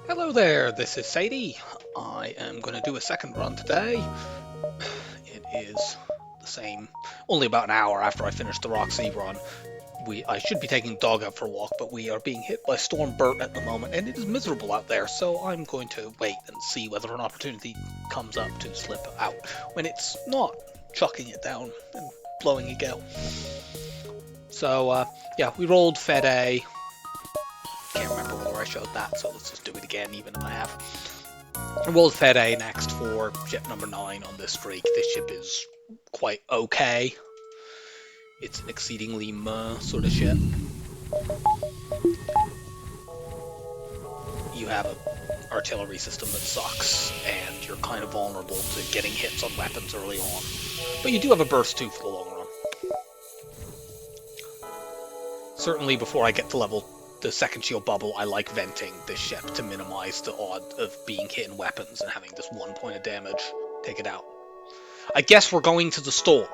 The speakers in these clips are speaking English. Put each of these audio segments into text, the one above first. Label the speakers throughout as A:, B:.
A: Hello there, this is Sadie. I am going to do a second run today. It is the same, only about an hour after I finished the Roxy run. I should be taking the dog out for a walk, but we are being hit by Storm Bert at the moment, and it is miserable out there, so I'm going to wait and see whether an opportunity comes up to slip out when it's not chucking it down and blowing a gale. So, yeah, we rolled Fed A. Can't remember whether I showed that, so let's just do it again, even if I have. And we'll Fed A next for ship number 9 on this streak. This ship is quite okay. It's an exceedingly meh sort of ship. You have an artillery system that sucks, and you're kind of vulnerable to getting hits on weapons early on. But you do have a burst too for the long run. Certainly before I get to the second shield bubble, I like venting this ship to minimize the odds of being hit in weapons and having this 1 point of damage take it out. I guess we're going to the store.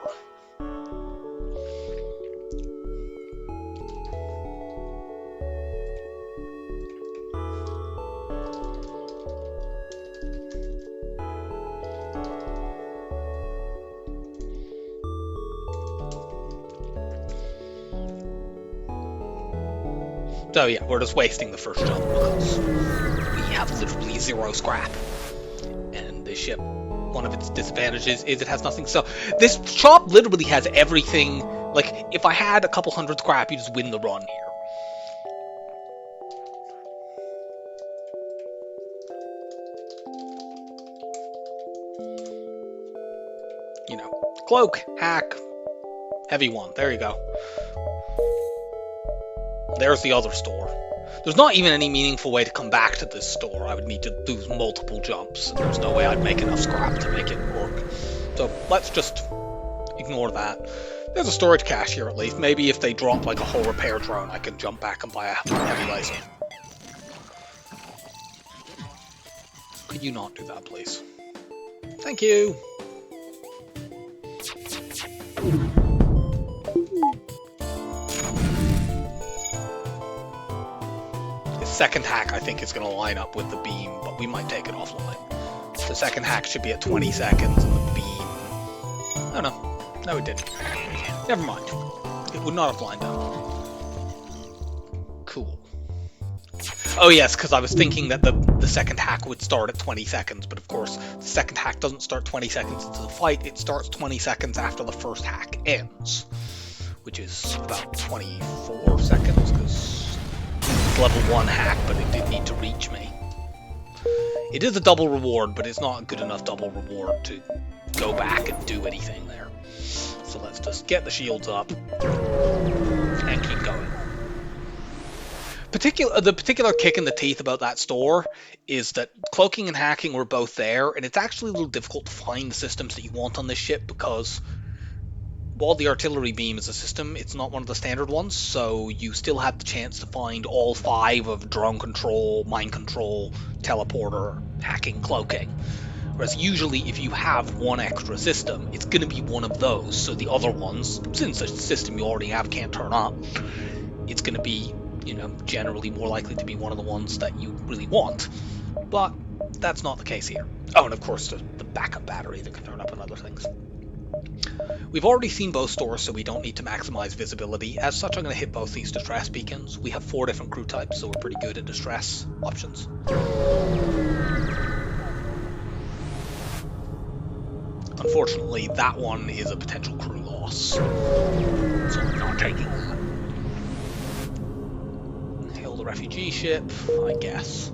A: So yeah, we're just wasting the first jump because we have literally 0 scrap. And this ship, one of its disadvantages is it has nothing. So this shop literally has everything. Like, if I had a couple hundred scrap, you just win the run here. You know, cloak, hack, heavy one. There you go. There's the other store. There's not even any meaningful way to come back to this store. I would need to do multiple jumps, and there's no way I'd make enough scrap to make it work. So let's just ignore that. There's a storage cache here at least. Maybe if they drop like a whole repair drone, I can jump back and buy a heavy laser. Could you not do that, please? Thank you! Second hack, I think, is going to line up with the beam, but we might take it offline. The second hack should be at 20 seconds, and the beam... Oh, no. No, it didn't. Never mind. It would not have lined up. Cool. Oh, yes, because I was thinking that the second hack would start at 20 seconds, but of course, the second hack doesn't start 20 seconds into the fight. It starts 20 seconds after the first hack ends, which is about 24 seconds, because... level 1 hack, but it did need to reach me. It is a double reward, but it's not a good enough double reward to go back and do anything there. So let's just get the shields up and keep going. The particular kick in the teeth about that store is that cloaking and hacking were both there, and it's actually a little difficult to find the systems that you want on this ship because while the artillery beam is a system, it's not one of the standard ones, so you still have the chance to find all 5 of drone control, mind control, teleporter, hacking, cloaking. Whereas usually if you have one extra system, it's going to be one of those, so the other ones, since the system you already have can't turn up, it's going to be, you know, generally more likely to be one of the ones that you really want. But that's not the case here. Oh, and of course the backup battery that can turn up and other things. We've already seen both stores, so we don't need to maximize visibility. As such, I'm going to hit both these distress beacons. We have 4 different crew types, so we're pretty good at distress options. Unfortunately, that one is a potential crew loss, so I'm not taking that. Hail the refugee ship, I guess.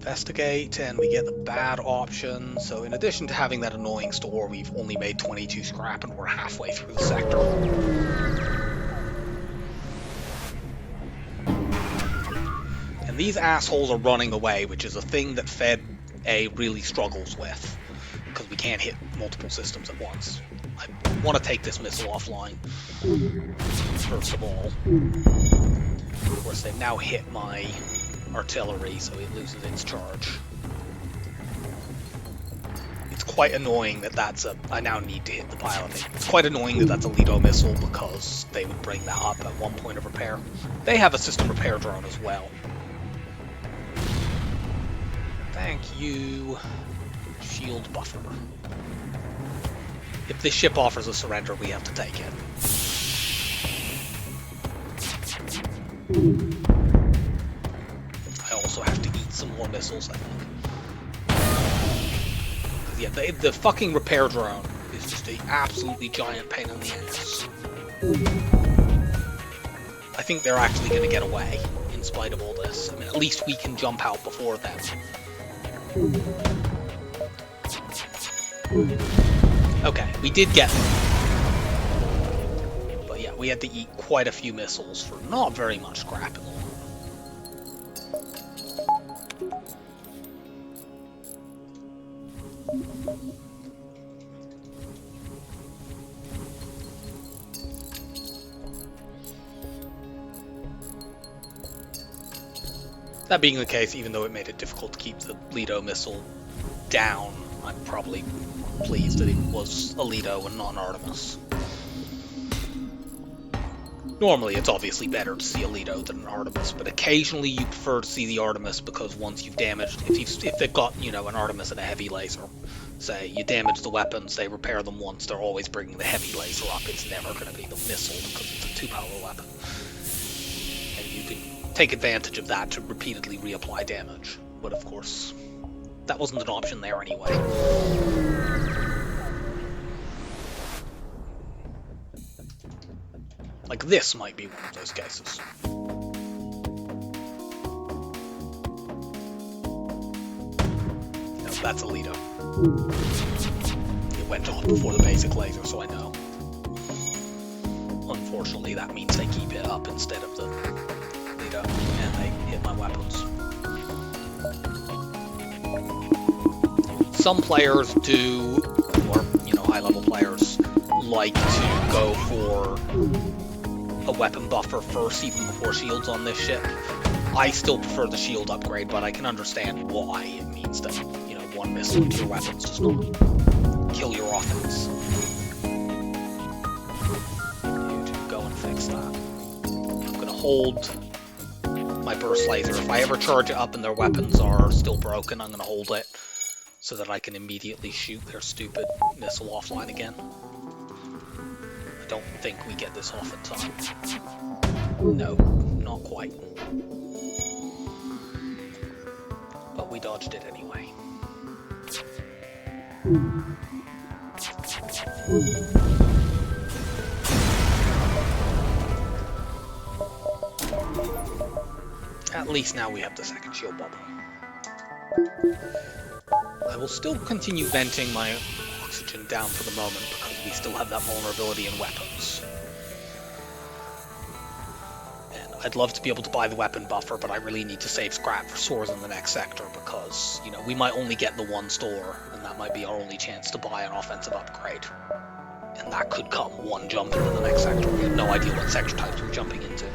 A: Investigate, and we get the bad option. So in addition to having that annoying store, we've only made 22 scrap and we're halfway through the sector. And these assholes are running away, which is a thing that Fed A really struggles with, because we can't hit multiple systems at once. I want to take this missile offline, first of all. Of course, they've now hit my artillery, so it loses its charge. It's quite annoying that that's a... I now need to hit the piloting. It's quite annoying that that's a Lido missile because they would bring that up at one point of repair. They have a system repair drone as well. Thank you. Shield buffer. If this ship offers a surrender, we have to take it. I also have to eat some more missiles, I think. Yeah, the fucking repair drone is just an absolutely giant pain in the ass. I think they're actually going to get away, in spite of all this. I mean, at least we can jump out before them. Okay, we did get them. But yeah, we had to eat quite a few missiles for not very much scrap in the long run. That being the case, even though it made it difficult to keep the Lido missile down, I'm probably pleased that it was a Lido and not an Artemis. Normally, it's obviously better to see a Lido than an Artemis, but occasionally you prefer to see the Artemis because once you've damaged, if they've got, you know, an Artemis and a heavy laser, say, you damage the weapons, they repair them once, they're always bringing the heavy laser up. It's never going to be the missile because it's a 2-power weapon. And you can take advantage of that to repeatedly reapply damage. But of course, that wasn't an option there anyway. Like this might be one of those cases. No, that's a Lido. It went off before the basic laser, so I know. Unfortunately, that means they keep it up instead of the Lido, and they hit my weapons. Some players do, or, you know, high-level players, like to go for a weapon buffer first, even before shields on this ship. I still prefer the shield upgrade, but I can understand why. It means that, you know, one missile to your weapons does not kill your offense. You do go and fix that. I'm gonna hold my burst laser. If I ever charge it up and their weapons are still broken, I'm gonna hold it so that I can immediately shoot their stupid missile offline again. I don't think we get this off in time. No, not quite. But we dodged it anyway. At least now we have the second shield bubble. I will still continue venting my oxygen down for the moment because we still have that vulnerability in weapons. And I'd love to be able to buy the weapon buffer, but I really need to save scrap for stores in the next sector because, you know, we might only get the one store, and that might be our only chance to buy an offensive upgrade. And that could come one jump into the next sector. We have no idea what sector types we're jumping into.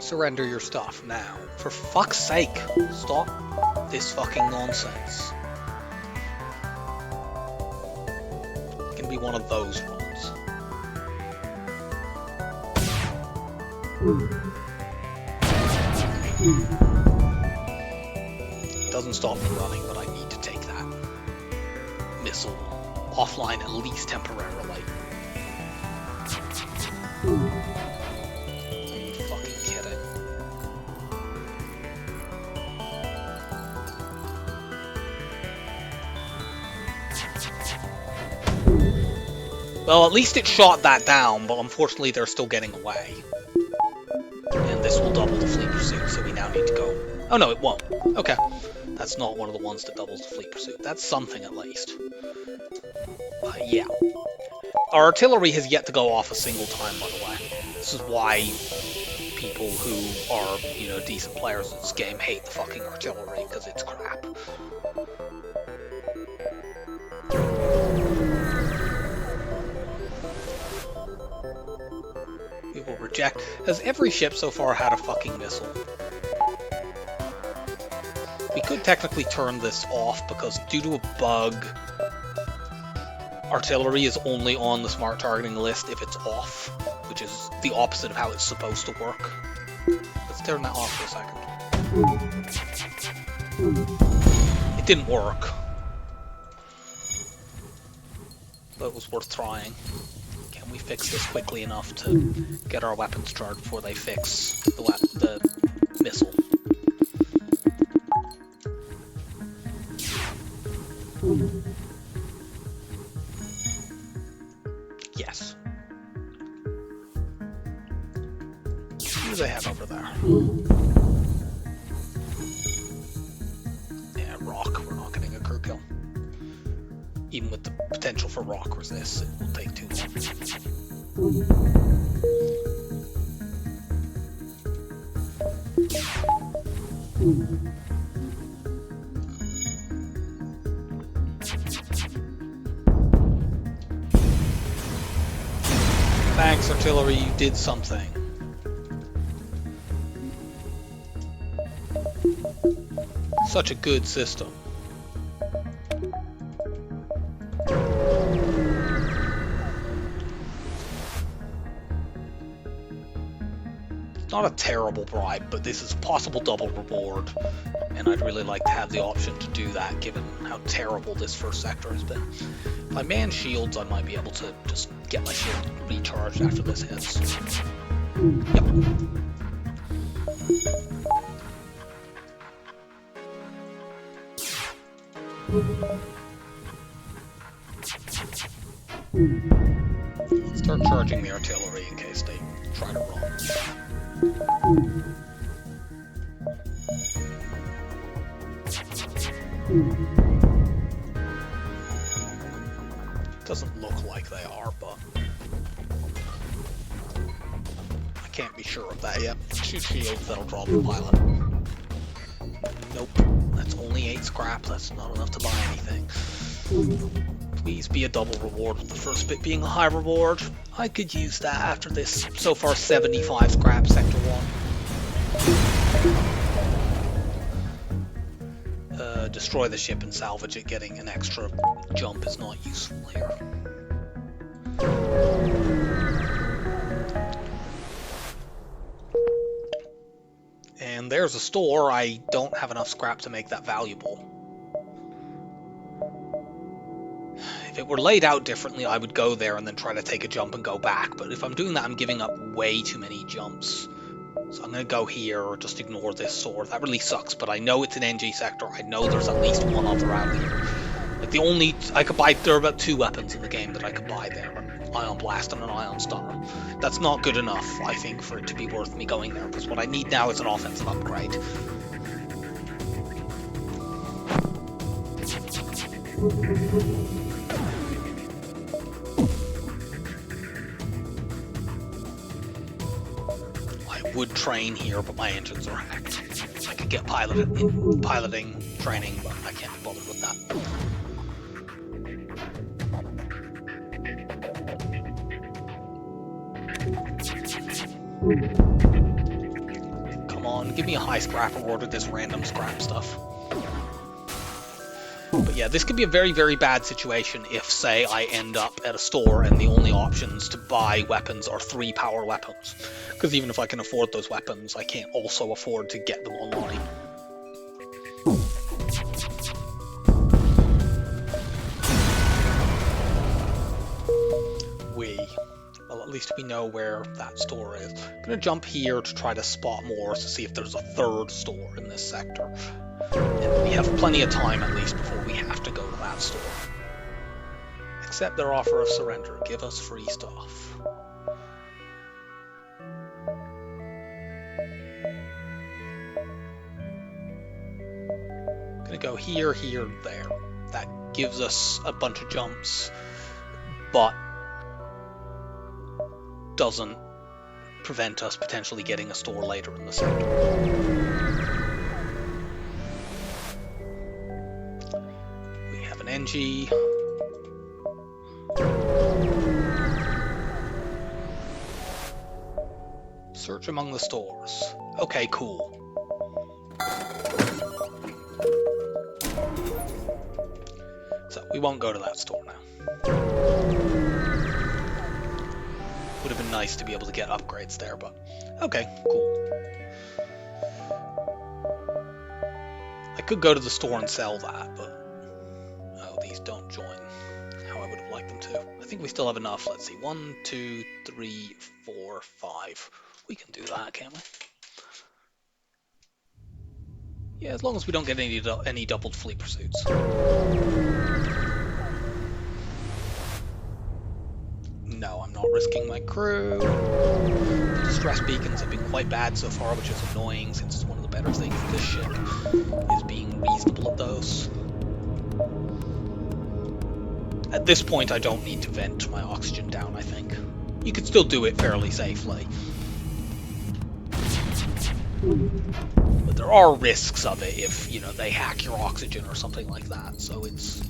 A: Surrender your stuff now. For fuck's sake, stop this fucking nonsense. It can be one of those runs. It doesn't stop me running, but I need to take that missile offline at least temporarily. Well, at least it shot that down, but unfortunately they're still getting away. And this will double the fleet pursuit, so we now need to go... Oh no, it won't. Okay. That's not one of the ones that doubles the fleet pursuit. That's something at least. Yeah. Our artillery has yet to go off a single time, by the way. This is why people who are, you know, decent players in this game hate the fucking artillery, because it's crap. We will reject. Has every ship so far had a fucking missile? We could technically turn this off because due to a bug, artillery is only on the smart targeting list if it's off, which is the opposite of how it's supposed to work. Let's turn that off for a second. It didn't work, but it was worth trying. Can we fix this quickly enough to get our weapons charged before they fix the missile? Yes. What do they have over there? Yeah, rock. We're not getting a crew kill. Even with the potential for rock resist, it will take too long. Thanks, artillery, you did something. Such a good system. It's not a terrible bribe, but this is a possible double reward, and I'd really like to have the option to do that given how terrible this first sector has been. If I man shields, I might be able to just get my shield recharged after this hits. Yep. Start charging the artillery in case they try to run. Doesn't look like they are, but I can't be sure of that yet. Shoot shields, that'll draw the pilot. Nope, that's only 8 scrap, that's not enough to buy anything. Please be a double reward, with the first bit being a high reward. I could use that after this so far 75 scrap sector 1. Destroy the ship and salvage it. Getting an extra jump is not useful here. And there's a store. I don't have enough scrap to make that valuable. If it were laid out differently, I would go there and then try to take a jump and go back. But if I'm doing that, I'm giving up way too many jumps. So I'm going to go here or just ignore this sword. That really sucks, but I know it's an NG sector. I know there's at least one other out here. Like the only... I could buy... There are about 2 weapons in the game that I could buy there. An Ion Blast and an Ion Stunner. That's not good enough, I think, for it to be worth me going there. Because what I need now is an offensive upgrade. Would train here, but my engines are hacked. I could get piloting training, but I can't be bothered with that. Come on, give me a high scrap reward with this random scrap stuff. But yeah, this could be a very, very bad situation if, say, I end up at a store and the only options to buy weapons are 3 power weapons. Because even if I can afford those weapons, I can't also afford to get them online. Well, at least we know where that store is. I'm going to jump here to try to spot more to see if there's a 3rd store in this sector. And we have plenty of time, at least, before we have to go to that store. Accept their offer of surrender. Give us free stuff. I'm gonna go here, here, there. That gives us a bunch of jumps, but doesn't prevent us potentially getting a store later in the sector. NG. Search among the stores. Okay, cool. So, we won't go to that store now. Would have been nice to be able to get upgrades there, but okay, cool. I could go to the store and sell that, but oh, these don't join how I would have liked them to. I think we still have enough. Let's see, 1, 2, 3, 4, 5. We can do that, can't we? Yeah, as long as we don't get any doubled fleet pursuits. No, I'm not risking my crew. The distress beacons have been quite bad so far, which is annoying since it's one of the better things of this ship, is being reasonable at those. At this point, I don't need to vent my oxygen down, I think. You could still do it fairly safely. But there are risks of it if, you know, they hack your oxygen or something like that, so it's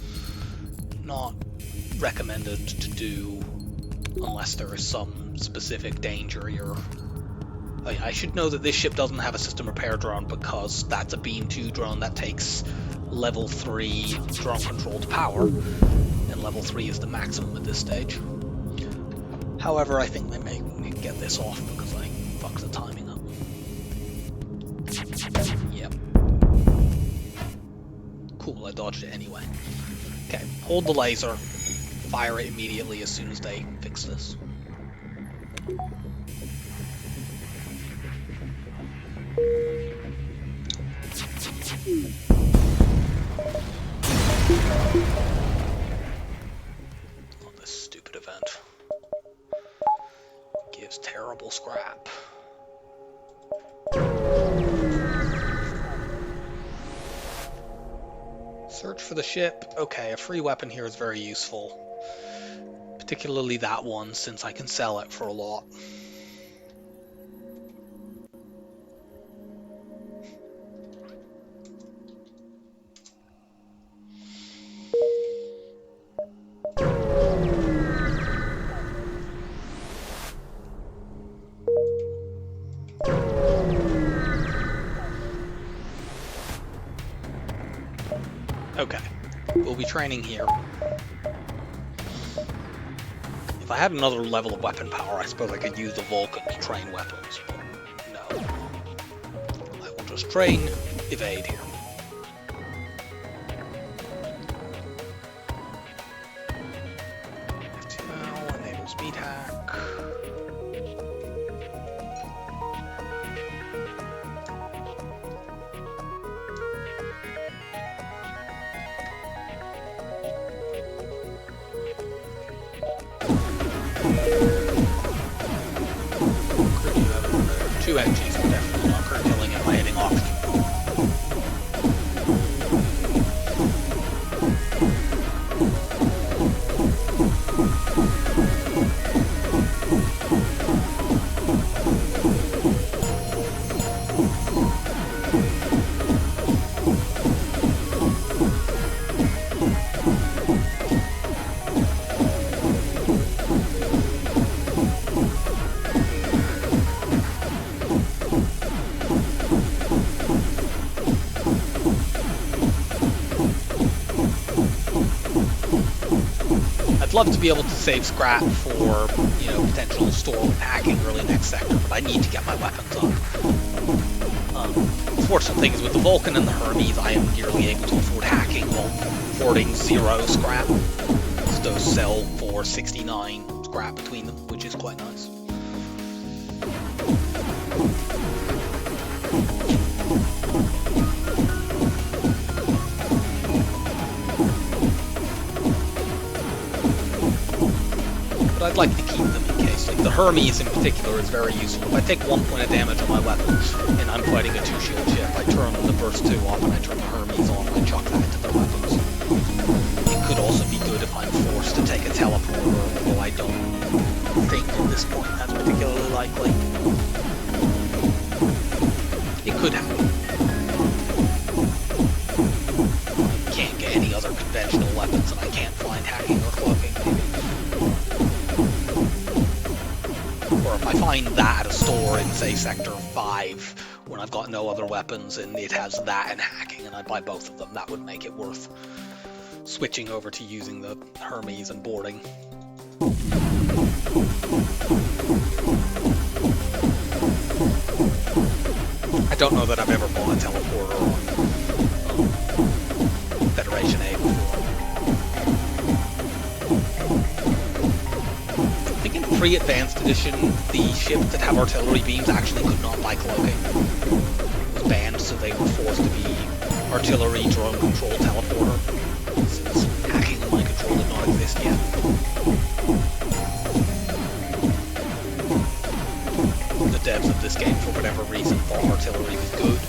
A: not recommended to do unless there is some specific danger. I should know that this ship doesn't have a system repair drone because that's a beam 2 drone that takes level 3 drone controlled power, and level 3 is the maximum at this stage. However, I think they may get this off because I fucked the timing up. Yep. Cool, I dodged it anyway. Okay, hold the laser, fire it immediately as soon as they fix this. Oh, this stupid event gives terrible scrap. Search for the ship. Okay, a free weapon here is very useful. Particularly that one, since I can sell it for a lot. Okay, we'll be training here. If I had another level of weapon power, I suppose I could use the Vulcan to train weapons, but no. I will just train evade here. FTL, enable speed hack. Two edges are definitely not curtailing at my hitting oxygen. I'd love to be able to save scrap for, you know, potential storm hacking early next sector, but I need to get my weapons up. The fortunate thing is with the Vulcan and the Hermes, I am nearly able to afford hacking while hoarding 0 scrap. So those sell for 69 scrap between them, which is quite nice. But I'd like to keep them in case. Like the Hermes in particular is very useful. If I take 1 point of damage on my weapon and I'm fighting a 2-shield ship, I turn the burst 2 off and I turn the Hermes on and I chuck that into their weapons. It could also be good if I'm forced to take a teleporter, although I don't think at this point that's particularly likely. It could happen. I can't get any other conventional weapons and I can't find hacking or cloaking, maybe. Or if I find find that at a store in, say, Sector 5, when I've got no other weapons, and it has that and hacking, and I buy both of them, that would make it worth switching over to using the Hermes and boarding. I don't know that I've ever bought a teleporter on Federation A before. I think in pre-advanced edition, the ships that have artillery beams actually could not buy cloaking. It was banned, so they were forced to be artillery drone control teleporter, since hacking and mind control did not exist yet. The devs of this game, for whatever reason, thought artillery was good.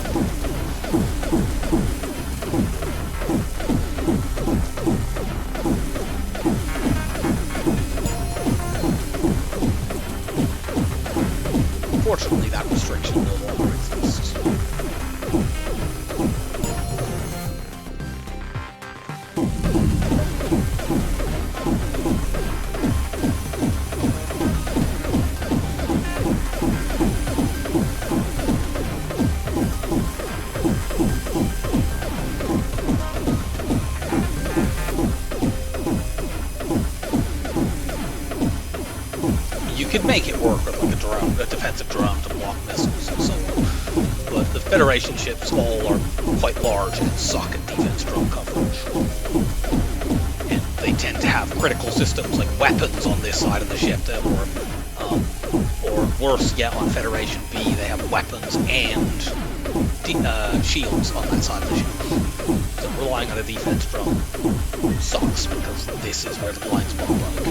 A: Fortunately, that restriction no longer exists. You could make it work with like a defensive drone to block missiles and so on, but the Federation ships all are quite large and suck at defense drone coverage. And they tend to have critical systems like weapons on this side of the ship, or worse yet, on Federation B, they have weapons and shields on that side of the ship. So relying on a defense drone sucks, because this is where the blind spot broke.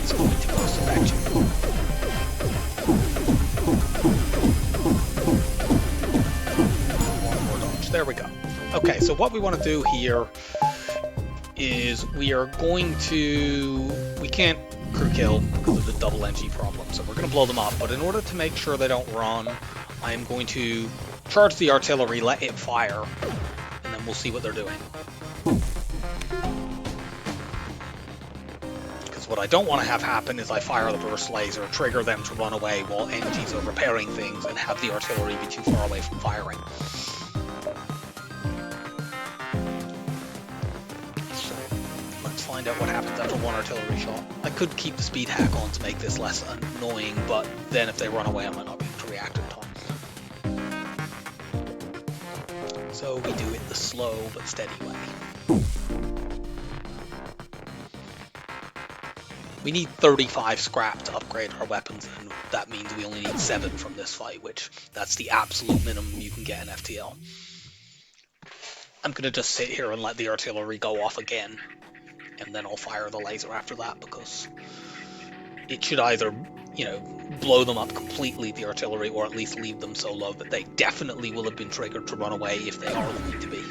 A: It's going to most affect you. One more dodge. There we go. Okay, so what we want to do here is we can't crew kill because of the double NG problem, so we're going to blow them up, but in order to make sure they don't run, I am going to charge the artillery, let it fire, and then we'll see what they're doing. Because what I don't want to have happen is I fire the burst laser, trigger them to run away while NGs are repairing things, and have the artillery be too far away from firing. So, let's find out what happens after one artillery shot. I could keep the speed hack on to make this less annoying, but then if they run away I might not be able to react in time. So we do it the slow but steady way. We need 35 scrap to upgrade our weapons, and that means we only need 7 from this fight, which that's the absolute minimum you can get in FTL. I'm going to just sit here and let the artillery go off again, and then I'll fire the laser after that, because it should either, blow them up completely, the artillery, or at least leave them so low that they definitely will have been triggered to run away if they are looking to be.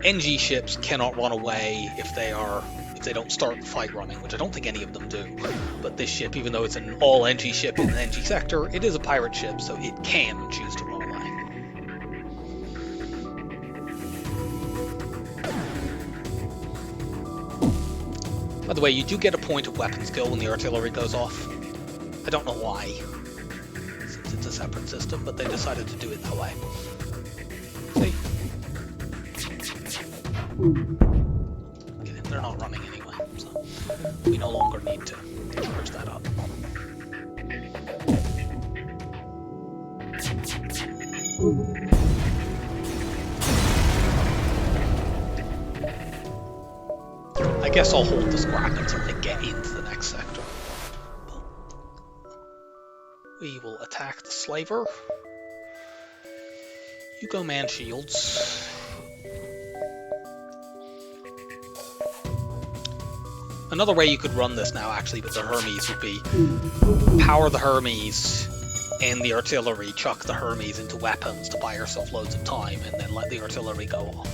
A: NG ships cannot run away if they don't start the fight running, which I don't think any of them do. But this ship, even though it's an all NG ship in the NG sector, it is a pirate ship, so it can choose to run away. By the way, you do get a point of weapon skill when the artillery goes off. I don't know why, since it's a separate system, but they decided to do it that way. See? Okay, they're not running anyway, so we no longer need to charge that up. I guess I'll hold the scrap until they get into the next sector. But we will attack the slaver. You go man shields. Another way you could run this now, actually, with the Hermes would be power the Hermes and the artillery, chuck the Hermes into weapons to buy yourself loads of time, and then let the artillery go off.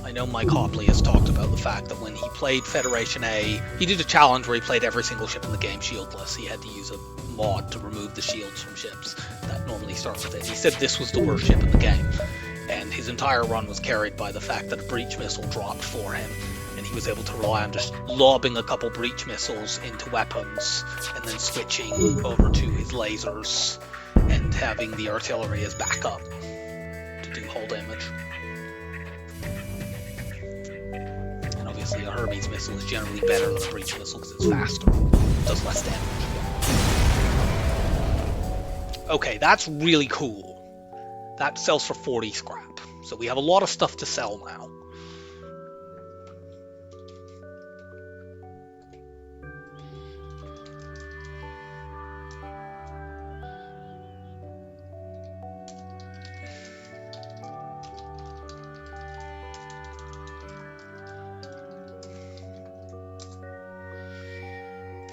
A: I know Mike Hopley has talked about the fact that when he played Federation A, he did a challenge where he played every single ship in the game shieldless. He had to use a mod to remove the shields from ships that normally start with it. He said this was the worst ship in the game, and his entire run was carried by the fact that a breach missile dropped for him, and he was able to rely on just lobbing a couple breach missiles into weapons and then switching over to his lasers and having the artillery as backup to do hull damage. And obviously a Hermes missile is generally better than a breach missile because it's faster, does less damage. Okay, that's really cool. That sells for 40 scrap. So we have a lot of stuff to sell now.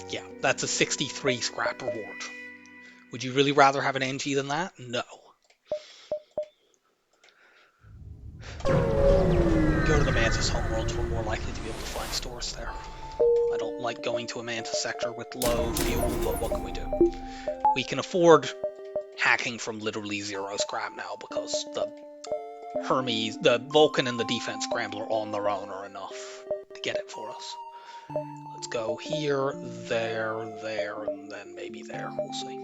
A: Yeah, that's a 63 scrap reward. Would you really rather have an NG than that? No. Go to the Mantis homeworlds, we're more likely to be able to find stores there. I don't like going to a Mantis sector with low fuel, but what can we do? We can afford hacking from literally 0 scrap now because the Hermes, the Vulcan and the Defense Scrambler on their own are enough to get it for us. Let's go here, there, and then maybe there. We'll see.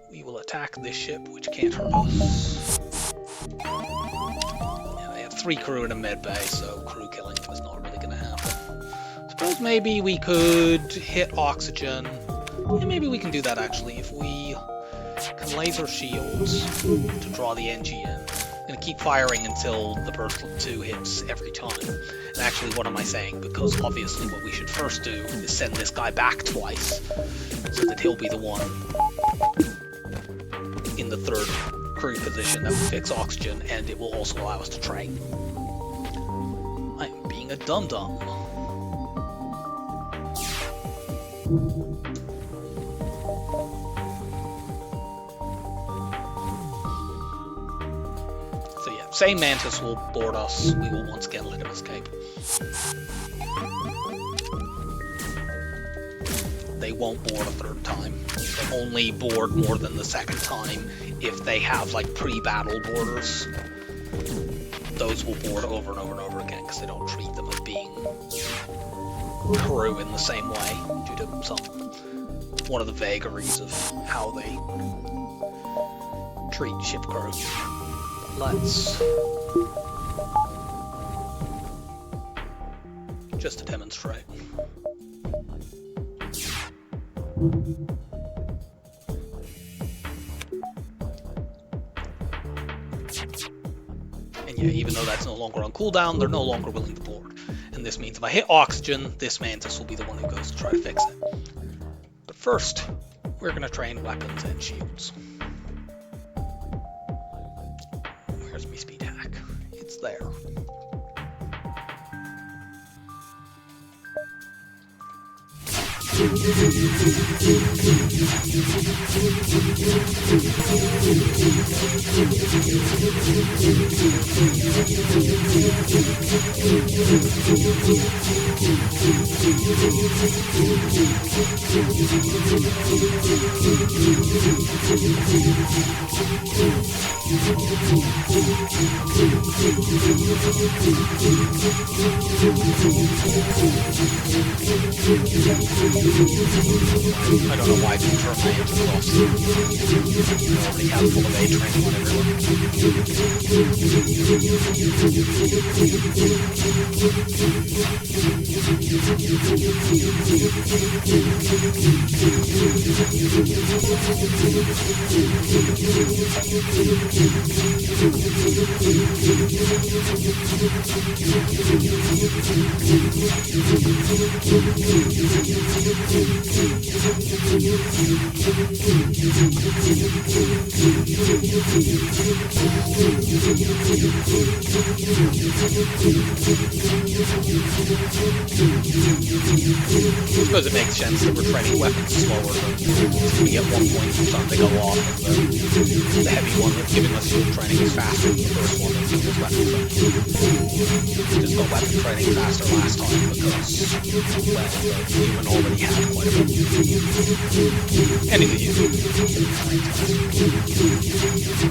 A: We will attack this ship, which can't hurt us. Yeah, they have 3 crew in a med bay, so crew killing them is not really going to happen. Suppose maybe we could hit oxygen. Yeah, maybe we can do that actually if we can laser shields to draw the NG in. I'm going to keep firing until the burst 2 hits every time. And actually, what am I saying? Because obviously what we should first do is send this guy back twice, so that he'll be the one in the 3rd crew position that will fix oxygen, and it will also allow us to train. I'm being a dum-dum. Same Mantis will board us. We will once again let him escape. They won't board a 3rd time. They only board more than the 2nd time if they have like pre-battle boarders. Those will board over and over and over again because they don't treat them as being crew in the same way due to one of the vagaries of how they treat ship crew. Let's, just to demonstrate. And yeah, even though that's no longer on cooldown, they're no longer willing to board. And this means if I hit oxygen, this Mantis will be the one who goes to try to fix it. But first, we're going to train weapons and shields. Where's my speed hack? It's there. I don't know why I didn't turn my engines off. I already have full of A training on everyone. I suppose it makes sense that we're training weapons slower. So we get 1 point from something a lot, and the heavy one that's giving us shield training is faster than the first one that's giving us weapon training. We just got weapon training faster last time because, well, the human already had quite a bit. Anyway, I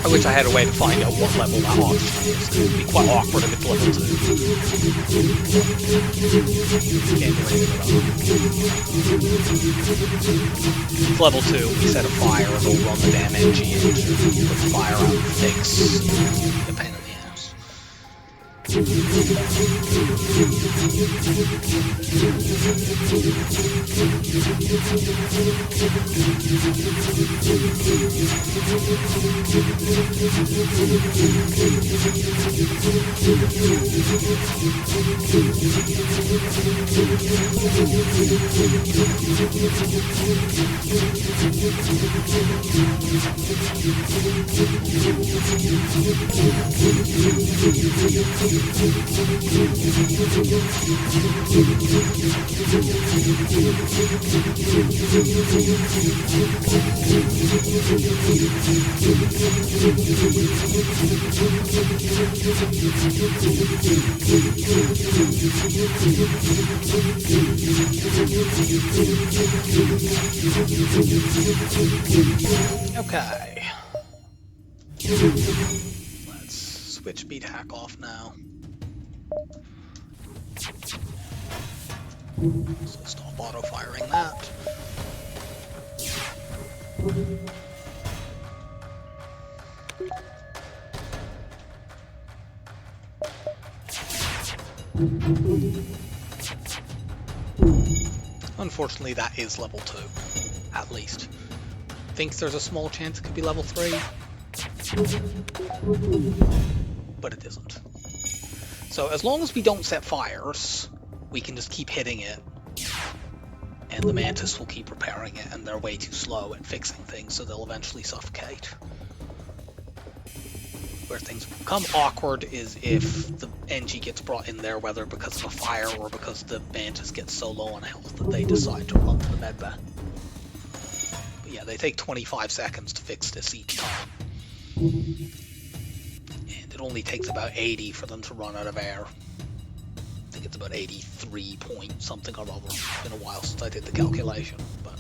A: wish I had a way to find out what level that oxygen is. It would be quite awkward if it's level 2. Can't do anything about it. It's level 2, we set a fire, it'll run the damn engine and put the fire out and fix the pain in the ass. Okay. Let's switch speed hack off now. So stop auto firing that. Unfortunately, that is level 2, at least. Thinks there's a small chance it could be level 3, but it isn't. So as long as we don't set fires, we can just keep hitting it, and the mantis will keep repairing it, and they're way too slow at fixing things, so they'll eventually suffocate. Where things become awkward is if the NG gets brought in there, whether because of a fire or because the mantis gets so low on health that they decide to run to the medbay. But yeah, they take 25 seconds to fix this each time. And it only takes about 80 for them to run out of air. I think it's about 83 point something or other. It's been a while since I did the calculation, but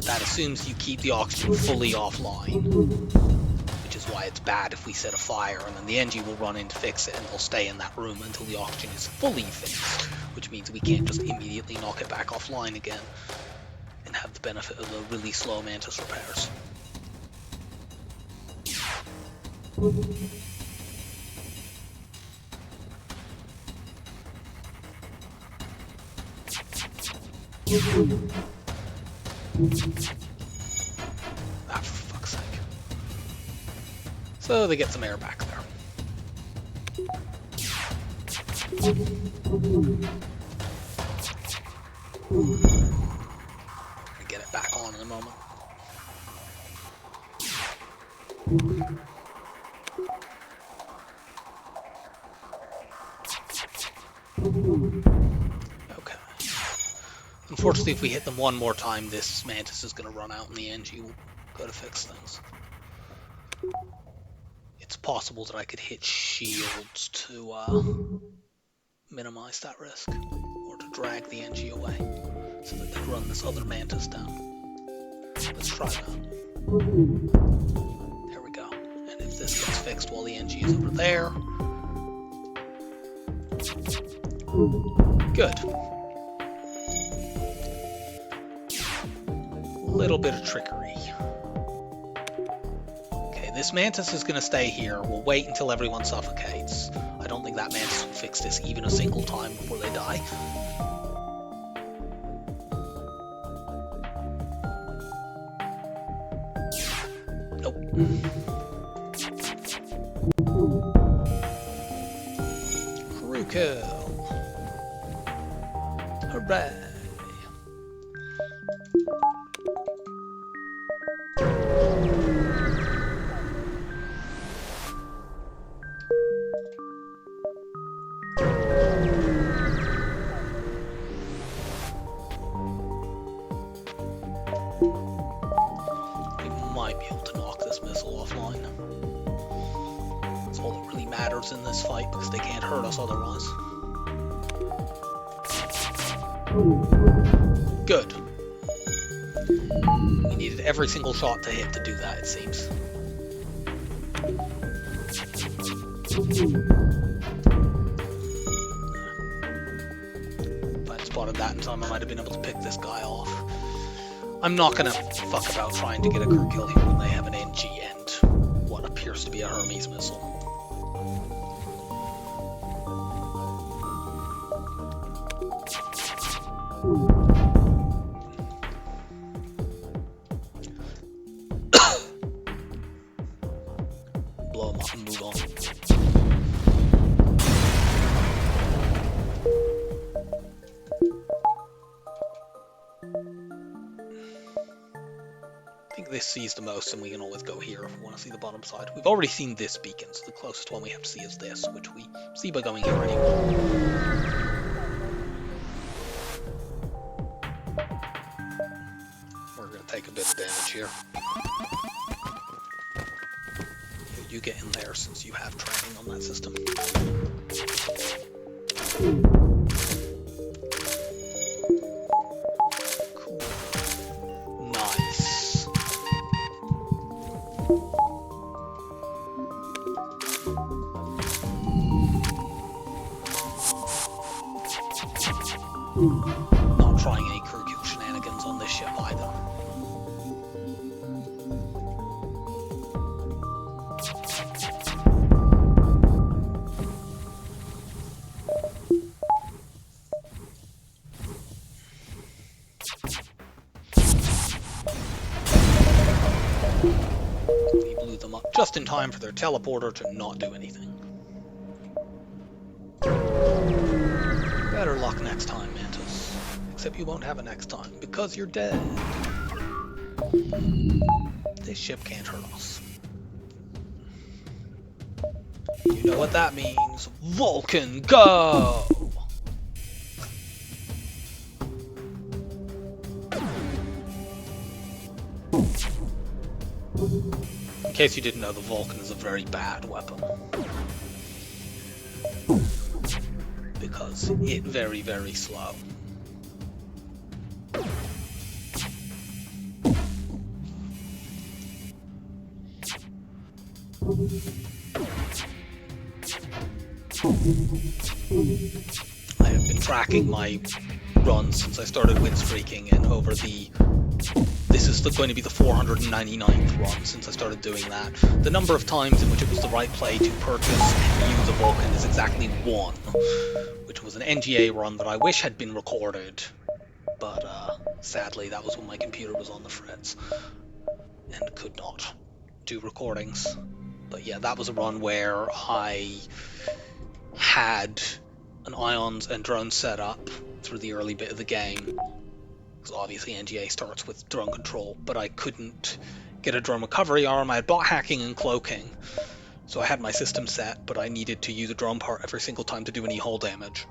A: that assumes you keep the oxygen fully offline, which is why it's bad if we set a fire and then the NG will run in to fix it and they'll stay in that room until the oxygen is fully fixed, which means we can't just immediately knock it back offline again and have the benefit of the really slow mantis repairs. Ah, for fuck's sake. So they get some air back there. Gonna get it back on in a moment. Okay. Unfortunately, if we hit them one more time, this mantis is going to run out and the NG will go to fix things. It's possible that I could hit shields to minimize that risk, or to drag the NG away, so that they run this other mantis down. Let's try that. There we go. And if this gets fixed while the NG is over there... Good. Little bit of trickery. Okay, this Mantis is going to stay here. We'll wait until everyone suffocates. I don't think that Mantis will fix this even a single time before they die. Nope. Crew kill. Hooray. Might be able to knock this missile offline. That's all that really matters in this fight because they can't hurt us otherwise. Good. We needed every single shot to hit to do that, it seems. If I'd spotted that in time, I might have been able to pick this guy off. I'm not gonna fuck about trying to get a crew kill here when they have an NG and what appears to be a Hermes missile. Blow him up and move on. I think this sees the most, and we can always go here if we want to see the bottom side. We've already seen this beacon, so the closest one we have to see is this, which we see by going here anyway. We're going to take a bit of damage here. You get in there since you have training on that system. Not trying any crew kill shenanigans on this ship either. We blew them up just in time for their teleporter to not do anything. Better luck next time, Mantis. Except you won't have a next time, because you're dead. This ship can't hurt us. You know what that means. Vulcan, go! In case you didn't know, the Vulcan is a very bad weapon. Because it's very, very slow. I have been tracking my runs since I started win streaking, and over the... This is going to be the 499th run since I started doing that. The number of times in which it was the right play to purchase and use a Vulcan is exactly 1, which was an NGA run that I wish had been recorded, but sadly that was when my computer was on the fritz and could not do recordings. But yeah, that was a run where I had an ions and drone set up through the early bit of the game. So obviously NGA starts with drone control, but I couldn't get a drone recovery arm. I had bot hacking and cloaking, so I had my system set, but I needed to use a drone part every single time to do any hull damage.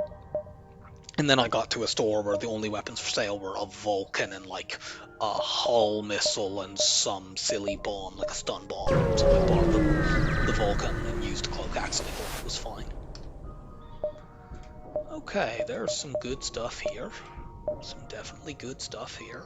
A: And then I got to a store where the only weapons for sale were a Vulcan and like a hull missile and some silly bomb, like a stun bomb. So I bought the Vulcan and used cloak axe and it was fine. Okay, there's some good stuff here. Some definitely good stuff here.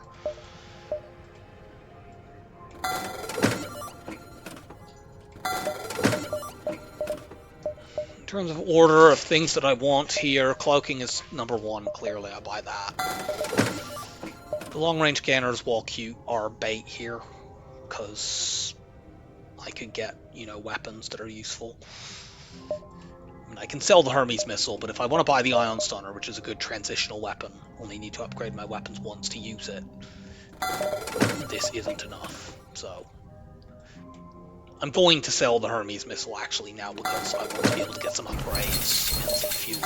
A: In terms of order of things that I want here, cloaking is number 1, clearly, I buy that. The long-range scanners, while cute, are bait here, because I could get, you know, weapons that are useful. I mean, I can sell the Hermes missile, but if I want to buy the Ion Stunner, which is a good transitional weapon, only need to upgrade my weapons once to use it, this isn't enough. So I'm going to sell the Hermes missile actually now because I want to be able to get some upgrades and some fuel.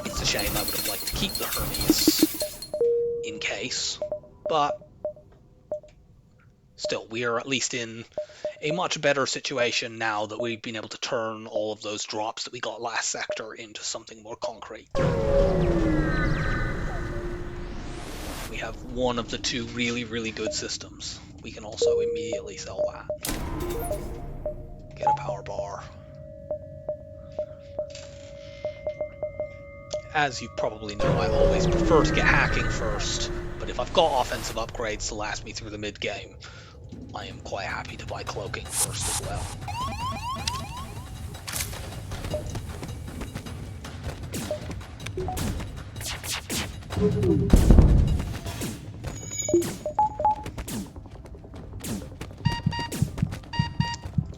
A: It's a shame, I would have liked to keep the Hermes in case, but still, we are at least in a much better situation now that we've been able to turn all of those drops that we got last sector into something more concrete. We have one of the two really, really good systems. We can also immediately sell that. Get a power bar. As you probably know, I always prefer to get hacking first, but if I've got offensive upgrades to last me through the mid-game, I am quite happy to buy cloaking first as well.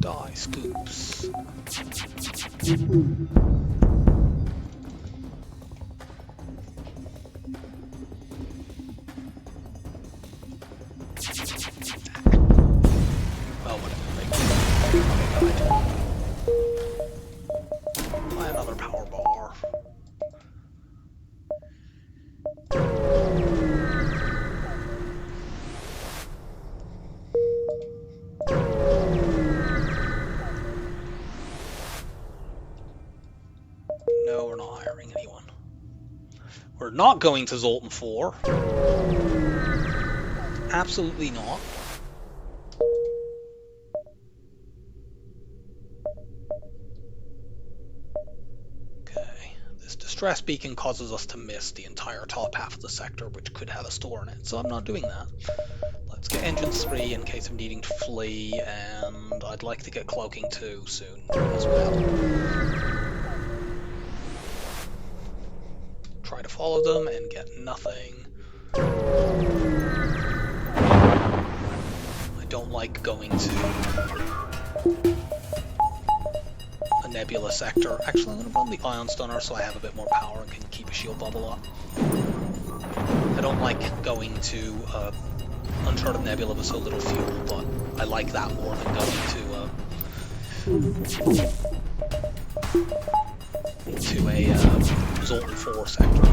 A: Die, scoops. Well, whatever. Buy another power bar. No, we're not hiring anyone. We're not going to Zoltan 4. Absolutely not. Okay, this distress beacon causes us to miss the entire top half of the sector, which could have a store in it, so I'm not doing that. Let's get engine 3 in case I'm needing to flee, and I'd like to get cloaking 2 soon as well. Try to follow them and get nothing. I don't like going to a nebula sector. Actually, I'm going to run the Ion Stunner so I have a bit more power and can keep a shield bubble up. I don't like going to Uncharted Nebula with so little fuel, but I like that more than going to a Zoltan 4 sector.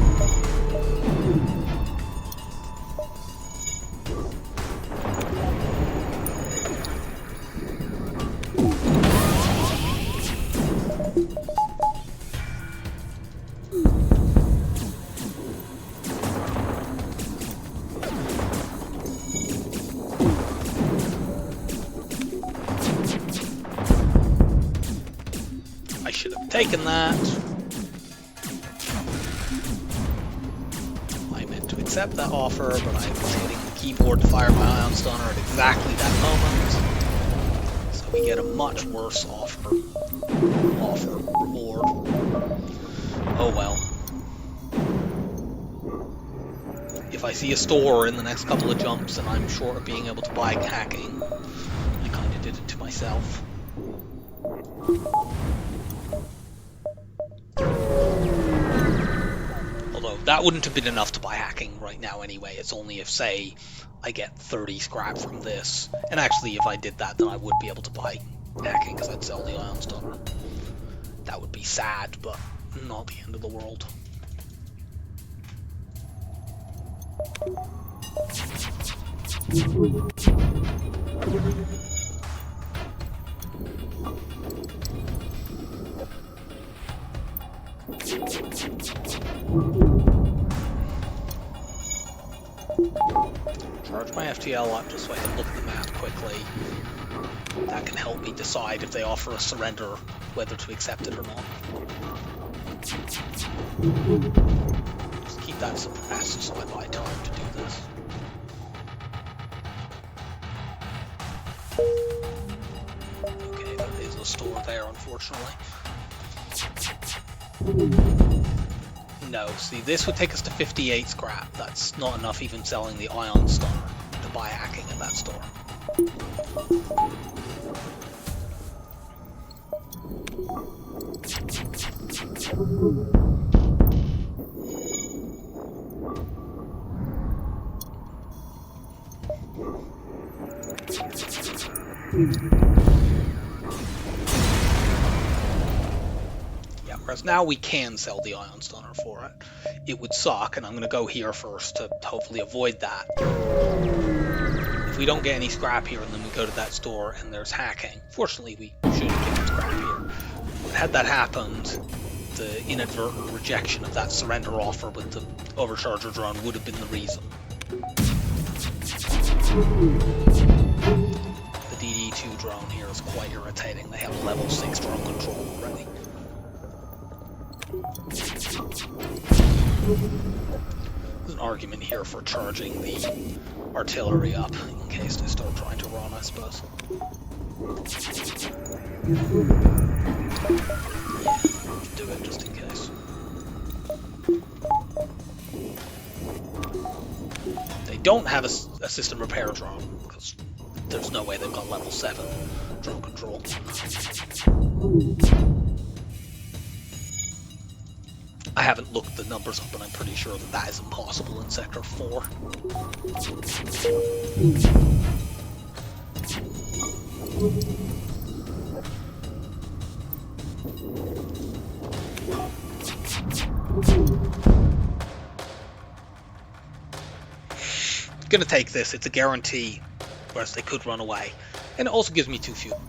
A: I should have taken that. I meant to accept that offer, but I was hitting the keyboard to fire my Ion Stunner at exactly that moment. So we get a much worse offer, reward. Oh well. If I see a store in the next couple of jumps and I'm short of being able to buy hacking, I kind of did it to myself. Although that wouldn't have been enough to buy hacking right now anyway. It's only if, say, I get 30 scrap from this. And actually, if I did that, then I would be able to buy hacking because I'd sell the Ion Stunner. That would be sad, but not the end of the world. Charge my FTL up just so I can look at the map quickly. That can help me decide if they offer a surrender, whether to accept it or not. Just keep that suppressed so I buy time to do this. Okay, there is a store there, unfortunately. No, see, this would take us to 58 scrap. That's not enough even selling the Ion Stunner to buy hacking at that store. Yeah, whereas now we can sell the Ion Stunner for it. It would suck, and I'm going to go here first to hopefully avoid that. If we don't get any scrap here, and then we go to that store and there's hacking, fortunately we should get scrap here. But had that happened, the inadvertent rejection of that surrender offer with the overcharger drone would have been the reason. The DD2 drone here is quite irritating. They have level 6 drone control already. There's an argument here for charging the artillery up in case they start trying to run, I suppose. Yeah, do it just in case. They don't have a system repair drone, because there's no way they've got level 7 drone control. I haven't looked the numbers up, but I'm pretty sure that is impossible in Sector 4. Gonna take this, it's a guarantee, whereas they could run away. And it also gives me 2 fuel.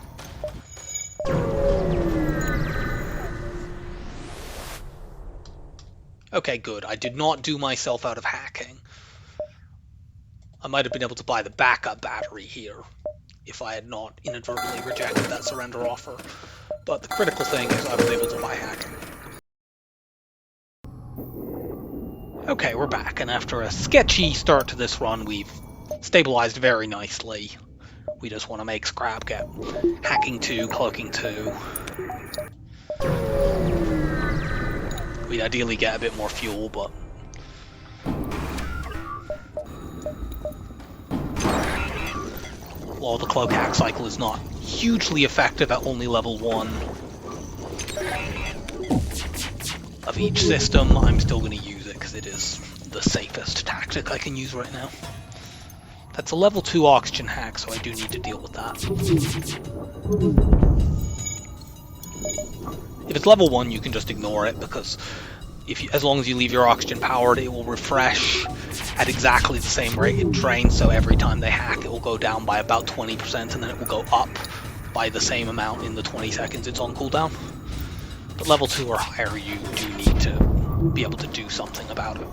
A: Okay, good. I did not do myself out of hacking. I might have been able to buy the backup battery here if I had not inadvertently rejected that surrender offer. But the critical thing is I was able to buy hacking. Okay, we're back, and after a sketchy start to this run, we've stabilized very nicely. We just want to make scrap, get hacking 2, cloaking 2. We'd ideally get a bit more fuel, but while the cloak hack cycle is not hugely effective at only level 1 of each system, I'm still going to use it because it is the safest tactic I can use right now. That's a level 2 oxygen hack, so I do need to deal with that. If it's level 1, you can just ignore it, because as long as you leave your oxygen powered, it will refresh at exactly the same rate it drains, so every time they hack, it will go down by about 20%, and then it will go up by the same amount in the 20 seconds it's on cooldown. But level 2 or higher, you do need to be able to do something about it.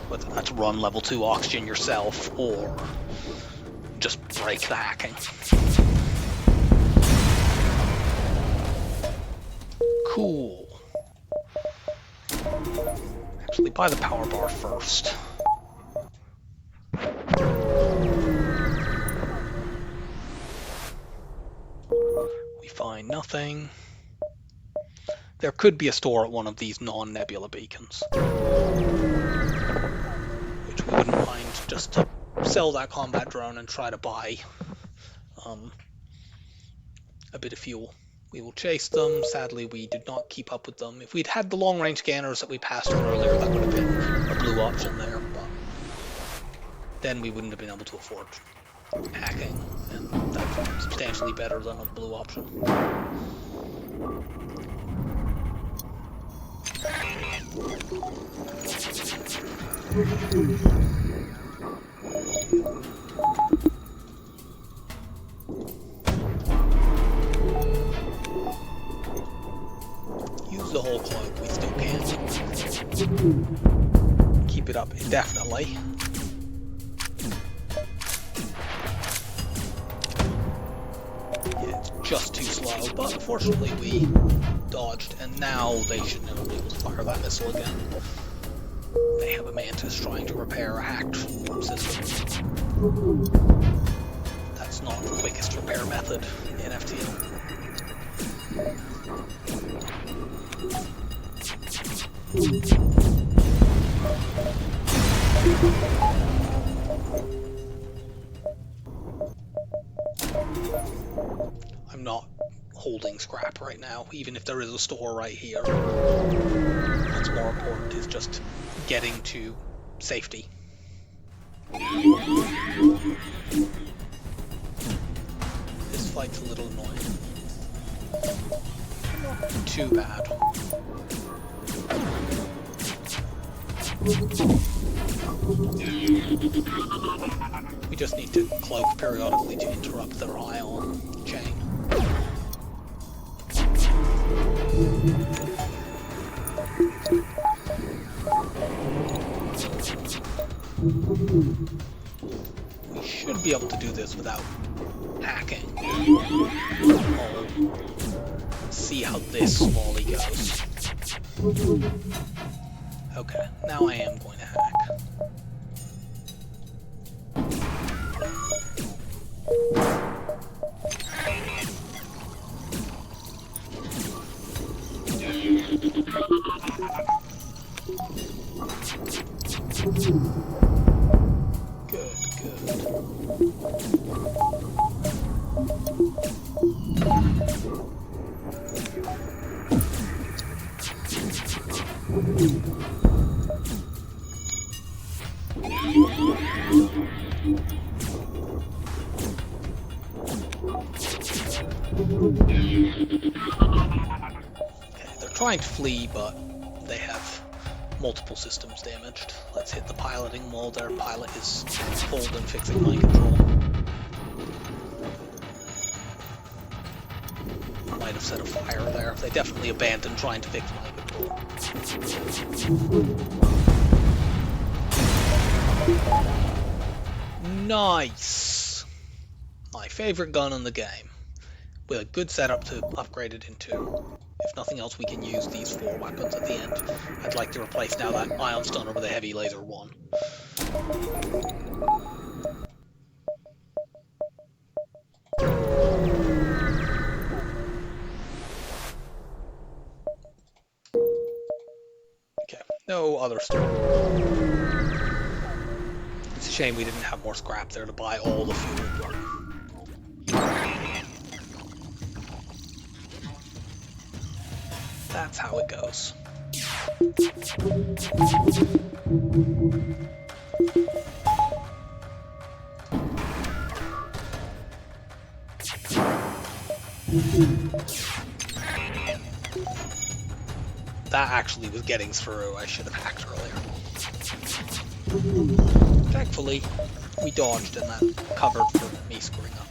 A: Whether that's run level 2 oxygen yourself, or just break the hacking. Cool. Actually, buy the power bar first. We find nothing. There could be a store at one of these non-nebula beacons, which we wouldn't mind just to sell that combat drone and try to buy a bit of fuel. We will chase them. Sadly, we did not keep up with them. If we'd had the long-range scanners that we passed on earlier, that would have been a blue option there, but then we wouldn't have been able to afford hacking, and that's substantially better than a blue option. Use the whole cloak, we still can. Keep it up indefinitely. Yeah, it's just too slow, but unfortunately we dodged, and now they should never be able to fire that missile again. They have a Mantis trying to repair a hacked system. That's not the quickest repair method in FTL. I'm not holding scrap right now, even if there is a store right here. What's more important is just getting to safety. This fight's a little annoying. Not too bad. We just need to cloak periodically to interrupt their ion chain. We should be able to do this without hacking. Let's see how this volley goes. Okay, now I am going to hack. Good. Okay, they're trying to flee, but they have multiple systems damaged. Let's hit the piloting while their pilot is pulled and fixing mind control. Might have set a fire there. They definitely abandoned trying to fix mind control. Nice! My favorite gun in the game. With a good setup to upgrade it into. If nothing else, we can use these 4 weapons at the end. I'd like to replace now that ion stunner with a heavy laser 1. Okay, no other stuff. It's a shame we didn't have more scrap there to buy all the fuel. That's how it goes. That actually was getting through. I should have hacked earlier. Thankfully, we dodged and that covered for me screwing up.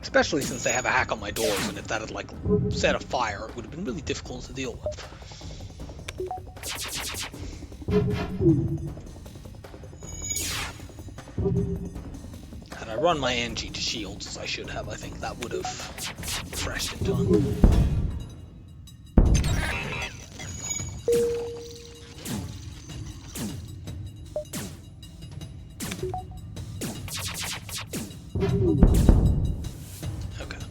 A: Especially since they have a hack on my doors, and if that had like set a fire, it would have been really difficult to deal with. Had I run my NG to shields as I should have, I think that would have refreshed in time. Okay.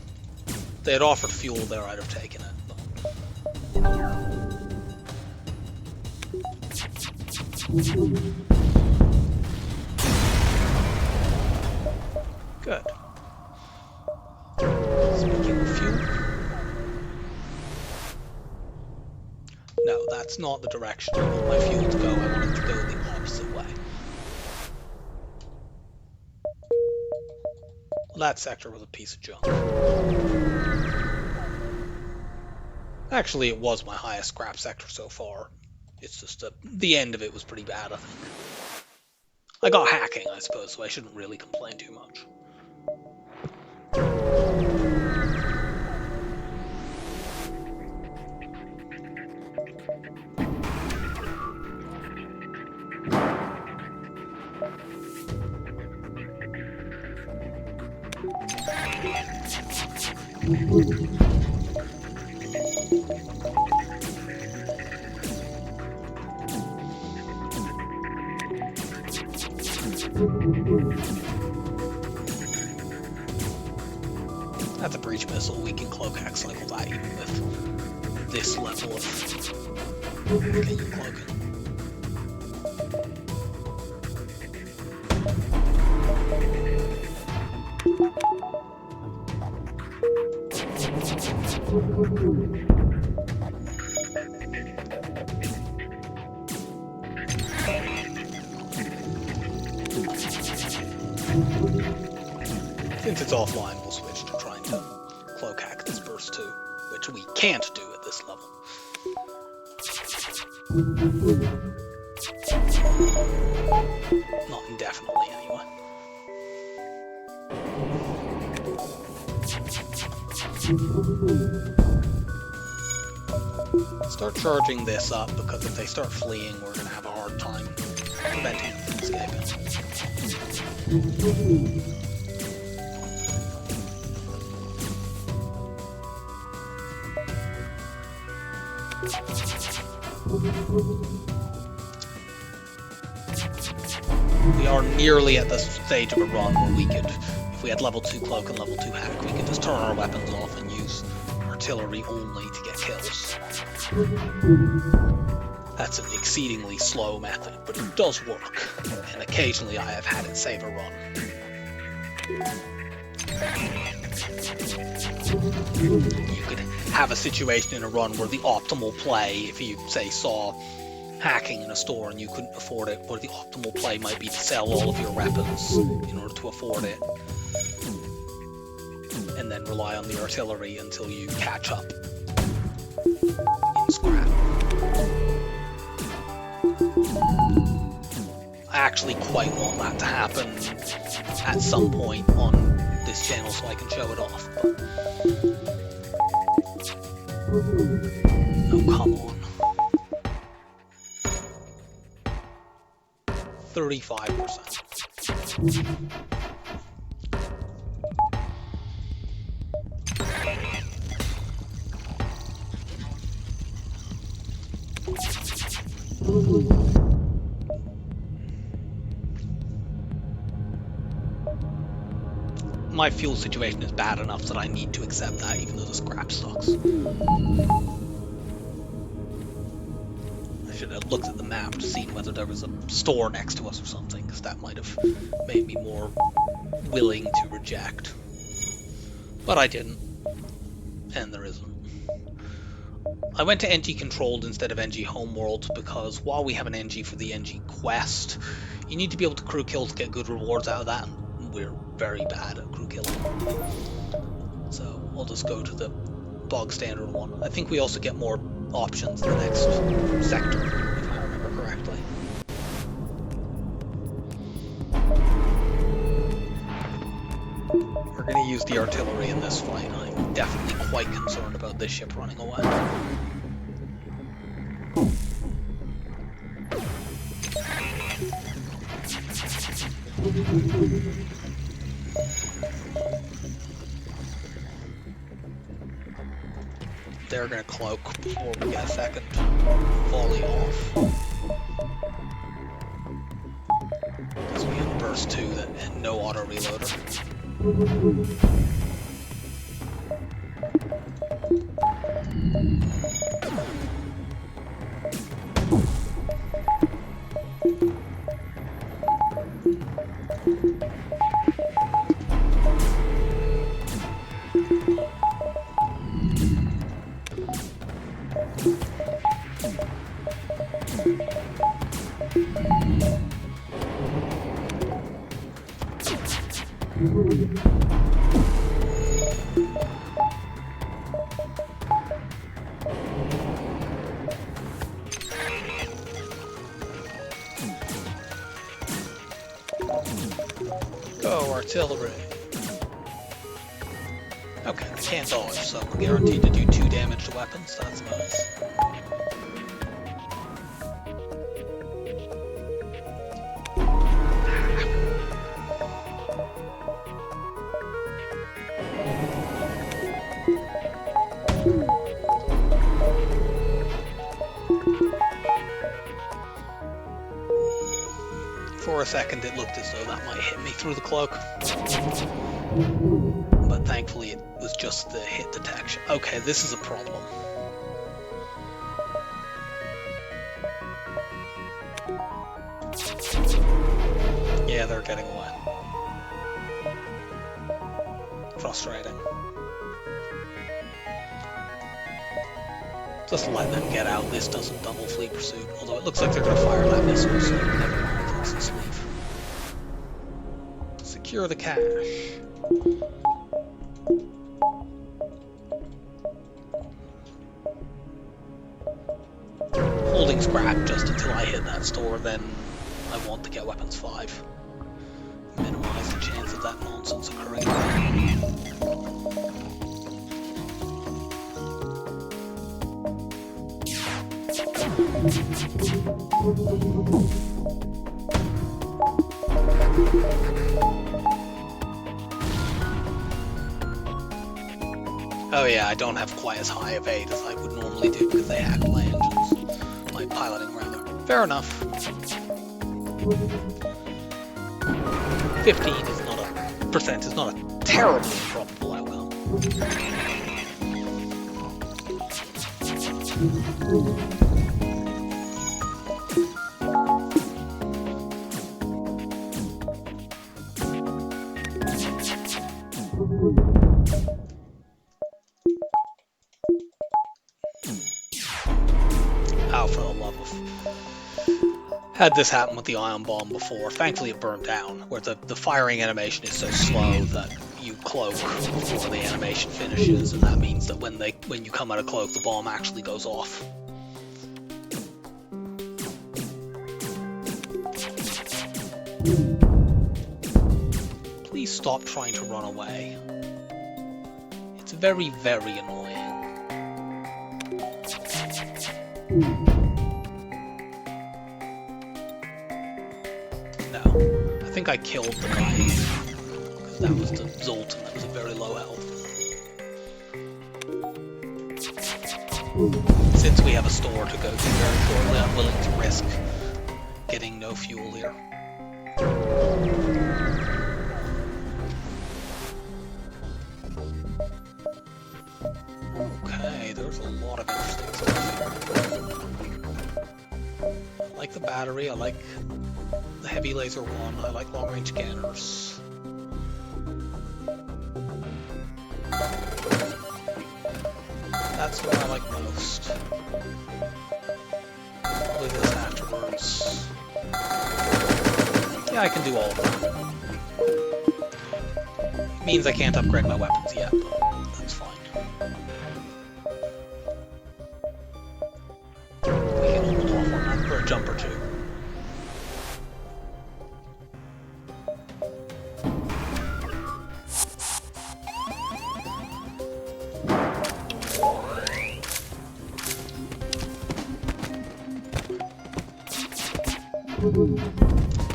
A: If they had offered fuel there, I'd have taken it. Good. Speaking of fuel. No, that's not the direction I want my fuel to go. I want it to go the opposite way. That sector was a piece of junk. Actually, it was my highest scrap sector so far. It's just the end of it was pretty bad, I think. I got hacking, I suppose, so I shouldn't really complain too much. That's a breach missile. We can cloak hack cycle that even with this level of cloaking. Since it's offline, we'll switch to trying to cloak hack this burst too, which we can't do at this level. Not indefinitely, anyway. Start charging this up, because if they start fleeing, we're going to have a hard time preventing them from escaping. We are nearly at the stage of a run where we could, if we had level 2 cloak and level 2 hack, we could just turn our weapons off and use artillery only to get kills. That's an exceedingly slow method, but it does work, and occasionally I have had it save a run. You could have a situation in a run where the optimal play, if you, say, saw hacking in a store and you couldn't afford it, where the optimal play might be to sell all of your weapons in order to afford it, and then rely on the artillery until you catch up in scrap. I actually quite want that to happen at some point on this channel so I can show it off. But... oh, come on. 35%. My fuel situation is bad enough that I need to accept that, even though the scrap sucks. I should have looked at the map to see whether there was a store next to us or something, because that might have made me more willing to reject. But I didn't, and there isn't. I went to NG Controlled instead of NG Homeworld because while we have an NG for the NG Quest, you need to be able to crew kill to get good rewards out of that, and we're very bad at crew killing. So I'll just go to the bog standard one. I think we also get more options the next sector, if I remember correctly. We're going to use the artillery in this fight. I'm definitely quite concerned about this ship running away. They're going to cloak before we get a second volley off. Because we have burst 2 and no auto reloader. Go, artillery. Okay, they can't dodge, so we're guaranteed to do 2 damage to weapons. That's nice. For a second it looked as though that might hit me through the cloak. But thankfully it was just the hit detection. Okay, this is a problem. Yeah, they're getting away. Frustrating. Just let them get out. This doesn't double fleet pursuit. Although it looks like they're going to fire that missile, so never mind. Let's just leave. Secure the cache. Holding scrap just until I hit that store, then I want to get weapons 5. Minimize the chance of that nonsense occurring again. Oh yeah, I don't have quite as high of aid as I would normally do because they hack my engines. My piloting, rather. Fair enough. 15 is not a percent, is not a terribly improbable outcome. Oh, for the love of... Had this happen with the ion bomb before. Thankfully it burned down, where the firing animation is so slow that you cloak before the animation finishes, and that means that when you come out of cloak, the bomb actually goes off. Please stop trying to run away. It's very, very annoying. No, I think I killed the guy, because that was the Zoltan that was at very low health. Since we have a store to go to very shortly, I'm willing to risk getting no fuel here. Okay, there's a lot of interesting stuff here. I like the battery, I like the heavy laser one, I like long range scanners. That's what I like most. Probably this afterwards. Yeah, I can do all of that. It means I can't upgrade my weapons yet, but that's fine. We can hold off on that for a jump or two.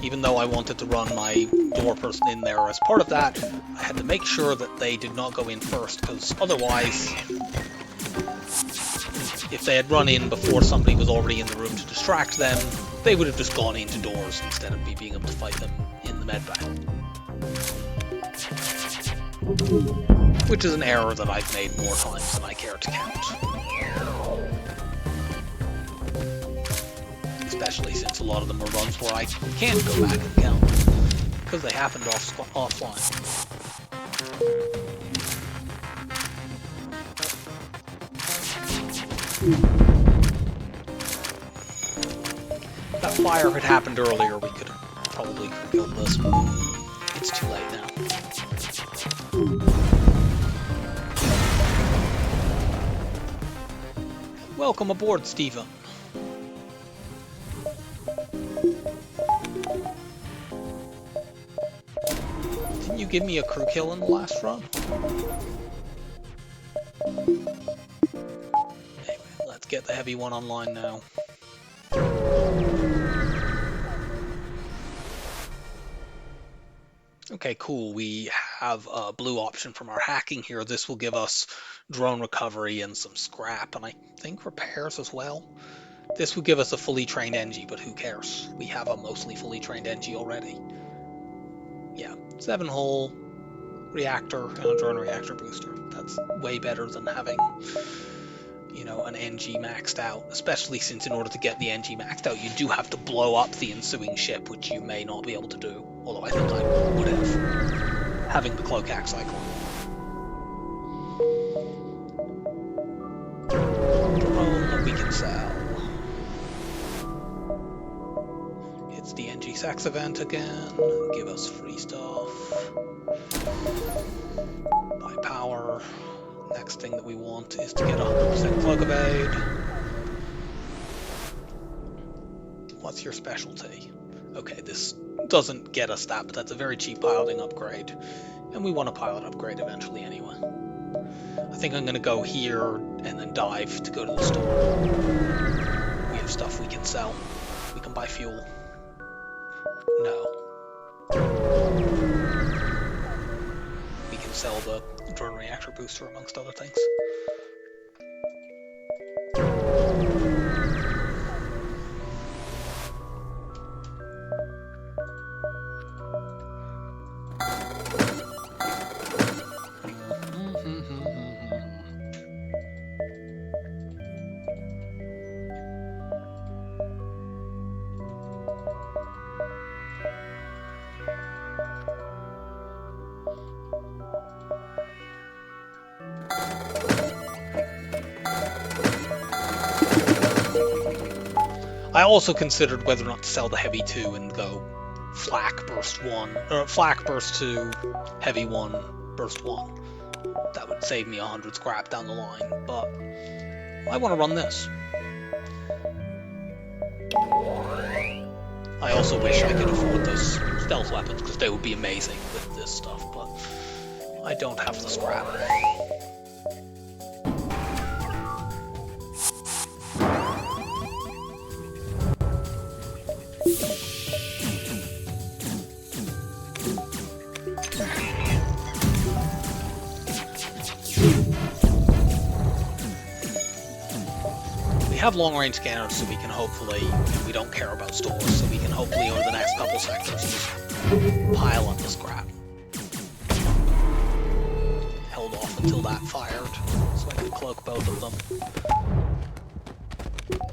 A: Even though I wanted to run my door person in there as part of that, I had to make sure that they did not go in first, because otherwise, if they had run in before somebody was already in the room to distract them, they would have just gone into doors instead of me being able to fight them in the medbay. Which is an error that I've made more times than I care to count. Especially since a lot of them are runs where I can't go back and count, because they happened offline. If that fire had happened earlier, we could have probably killed this. It's too late now. Welcome aboard, Steven. Didn't you give me a crew kill in the last run? Anyway, let's get the heavy one online now. Okay, cool. We have a blue option from our hacking here. This will give us drone recovery and some scrap, and I think repairs as well. This would give us a fully trained NG, but who cares? We have a mostly fully trained NG already. Yeah, 7-hole reactor and a drone reactor booster. That's way better than having, you know, an NG maxed out, especially since in order to get the NG maxed out, you do have to blow up the ensuing ship, which you may not be able to do, although I think I would have, having the cloak hack cycle. Drone sex event again. Give us free stuff. Buy power. Next thing that we want is to get 100% cloak evade. What's your specialty? Okay, this doesn't get us that, but that's a very cheap piloting upgrade. And we want a pilot upgrade eventually anyway. I think I'm going to go here and then dive to go to the store. We have stuff we can sell. We can buy fuel. No. We can sell the drone reactor booster amongst other things. I also considered whether or not to sell the heavy 2 and go flak burst 1, or flak burst 2, heavy 1, burst 1. That would save me 100 scrap down the line, but I want to run this. I also wish I could afford those stealth weapons because they would be amazing with this stuff, but I don't have the scrap. We have long-range scanners, so we can hopefully, we don't care about stores, so we can hopefully over the next couple sectors just pile up the scrap. Held off until that fired, so I could cloak both of them.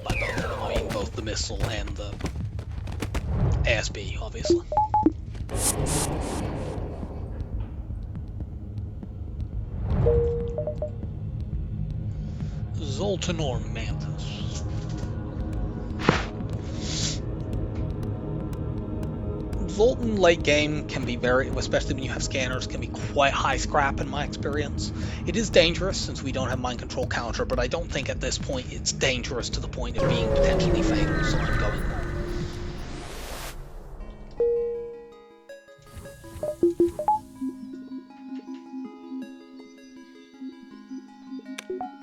A: By both of them, I mean both the missile and the ASB, obviously. Zoltan or Mantis? Zoltan late game can be very, especially when you have scanners, can be quite high scrap in my experience. It is dangerous since we don't have mind control counter, but I don't think at this point it's dangerous to the point of being potentially fatal, so I'm going there.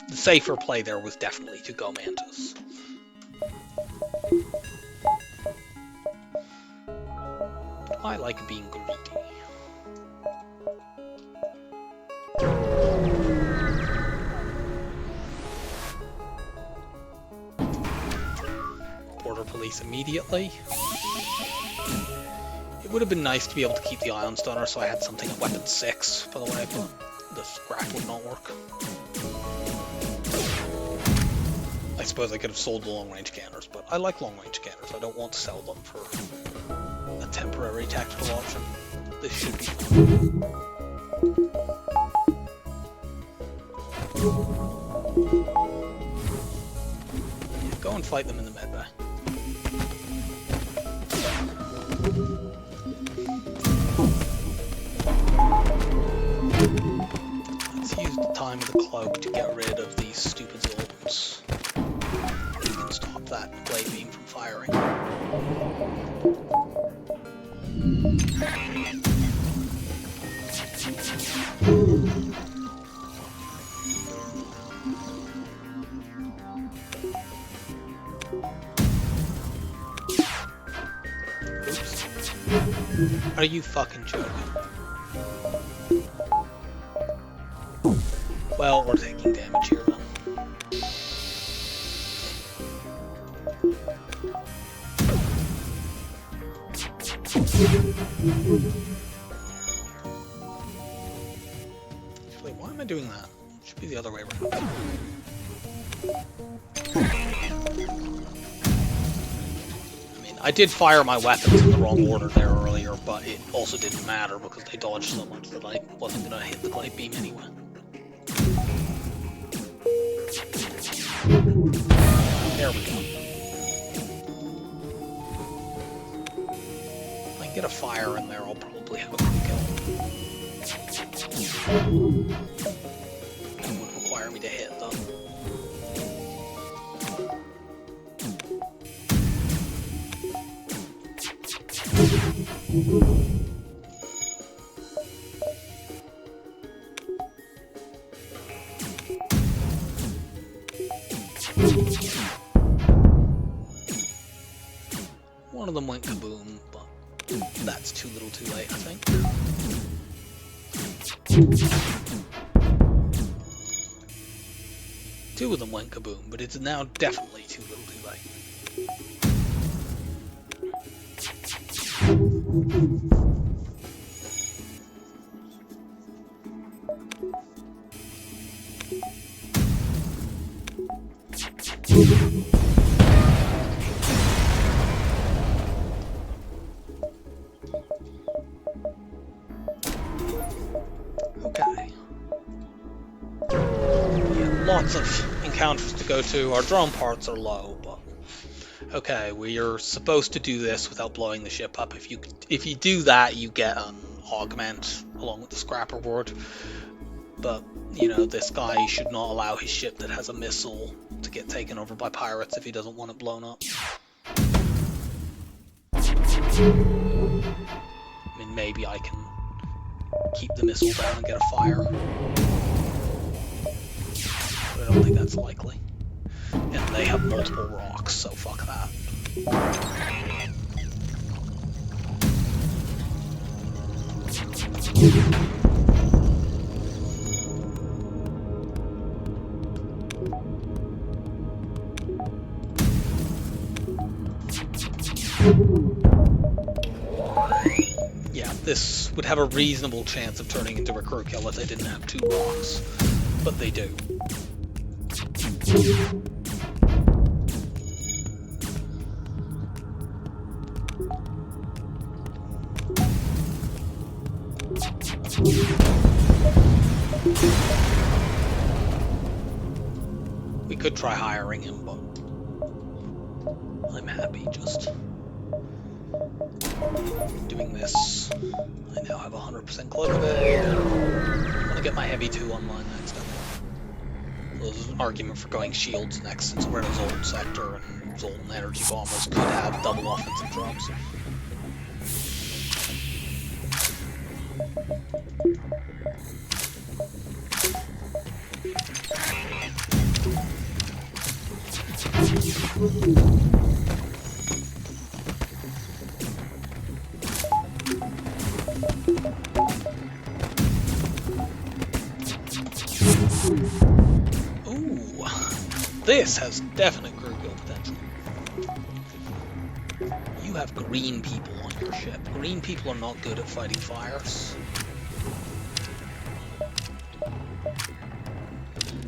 A: The safer play there was definitely to go Mantis. I like being greedy. Border police immediately. It would have been nice to be able to keep the ion stunner so I had something at weapon 6, by the way, but the scrap would not work. I suppose I could have sold the long-range scanners, but I like long-range scanners. I don't want to sell them for a temporary tactical option. This should be fun. Yeah, go and fight them in the med bay. Let's use the time of the cloak to get rid of these stupid Zoltans. We can stop that blade beam from firing. Oops. Are you fucking joking? Well, we're taking damage here then. Actually, why am I doing that? It should be the other way around. I mean, I did fire my weapons in the wrong order there earlier, but it also didn't matter because they dodged so much that I wasn't going to hit the glide beam anyway. There we go. Get a fire in there, I'll probably have a quick kill. It would require me to hit, though. One of them went kaboom, but that's too little too late, I think. Two of them went kaboom, but it's now definitely too little too late. Okay. Yeah, lots of encounters to go to. Our drone parts are low, but okay, we are supposed to do this without blowing the ship up. If you do that, you get an augment along with the scrap reward. But you know, this guy should not allow his ship that has a missile to get taken over by pirates if he doesn't want it blown up. I mean, maybe I can keep the missile down and get a fire, but I don't think that's likely. And they have multiple rocks, so fuck that. Yeah, this would have a reasonable chance of turning into a crew kill if they didn't have two rocks, but they do. We could try hiring him, but I'm happy just doing this. I now have 100% cloak of it. I'm gonna get my heavy 2 online next, I think. There's an argument for going shields next, since we're in a Zoltan sector, and Zoltan energy bombers could have double offensive drops. Ooh, this has definite crew kill potential. You have green people on your ship. Green people are not good at fighting fires.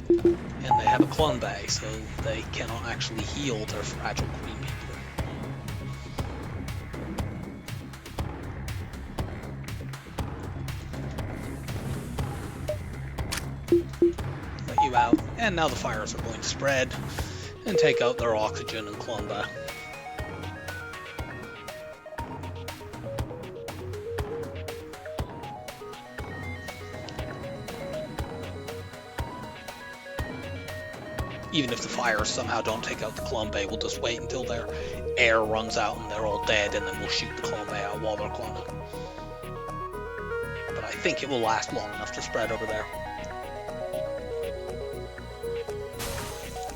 A: And they have a clone bay, so they cannot actually heal their fragile green people. Let you out, and now the fires are going to spread and take out their oxygen and clone bay. Even if the fires somehow don't take out the clone bay, we'll just wait until their air runs out and they're all dead, and then we'll shoot the clone bay out while they're cloning. But I think it will last long enough to spread over there.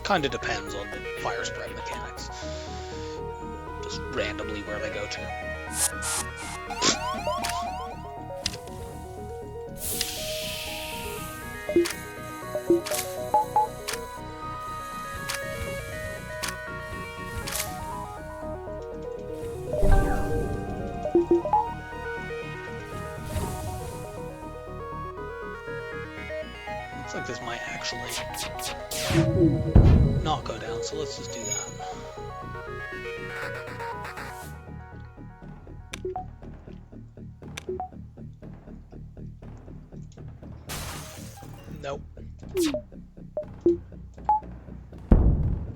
A: Kind of depends on the fire spread mechanics. Just randomly where they go to. Looks like this might actually not go down, so let's just do that. Nope.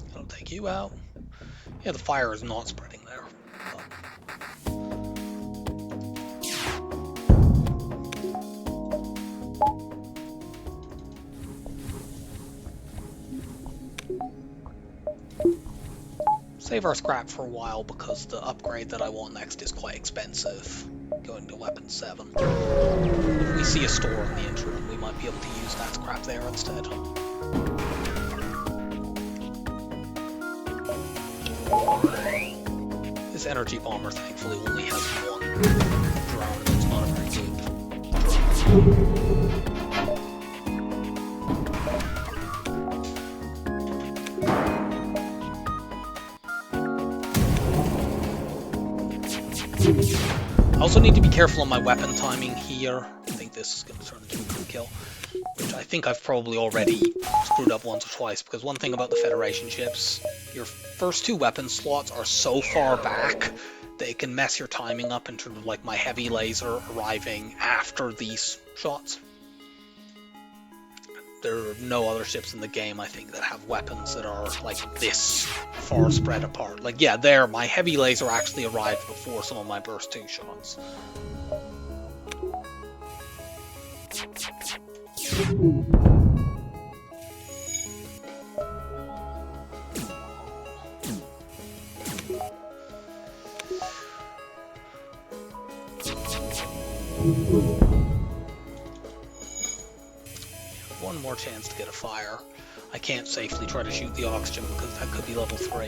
A: That'll take you out. Yeah, the fire is not spreading there. But save our scrap for a while because the upgrade that I want next is quite expensive. Going to weapon 7. If we see a store in the interim, we might be able to use that scrap there instead. This energy bomber thankfully only has one drone, and it's not a very good drone. I also need to be careful on my weapon timing here. I think this is going to turn into a crew kill, which I think I've probably already screwed up once or twice, because one thing about the Federation ships, your first 2 weapon slots are so far back that it can mess your timing up in terms of like my heavy laser arriving after these shots. There are no other ships in the game, I think, that have weapons that are like this far spread apart. Like, yeah, there, my heavy laser actually arrived before some of my burst 2 shots. One more chance to get a fire. I can't safely try to shoot the oxygen because that could be level 3.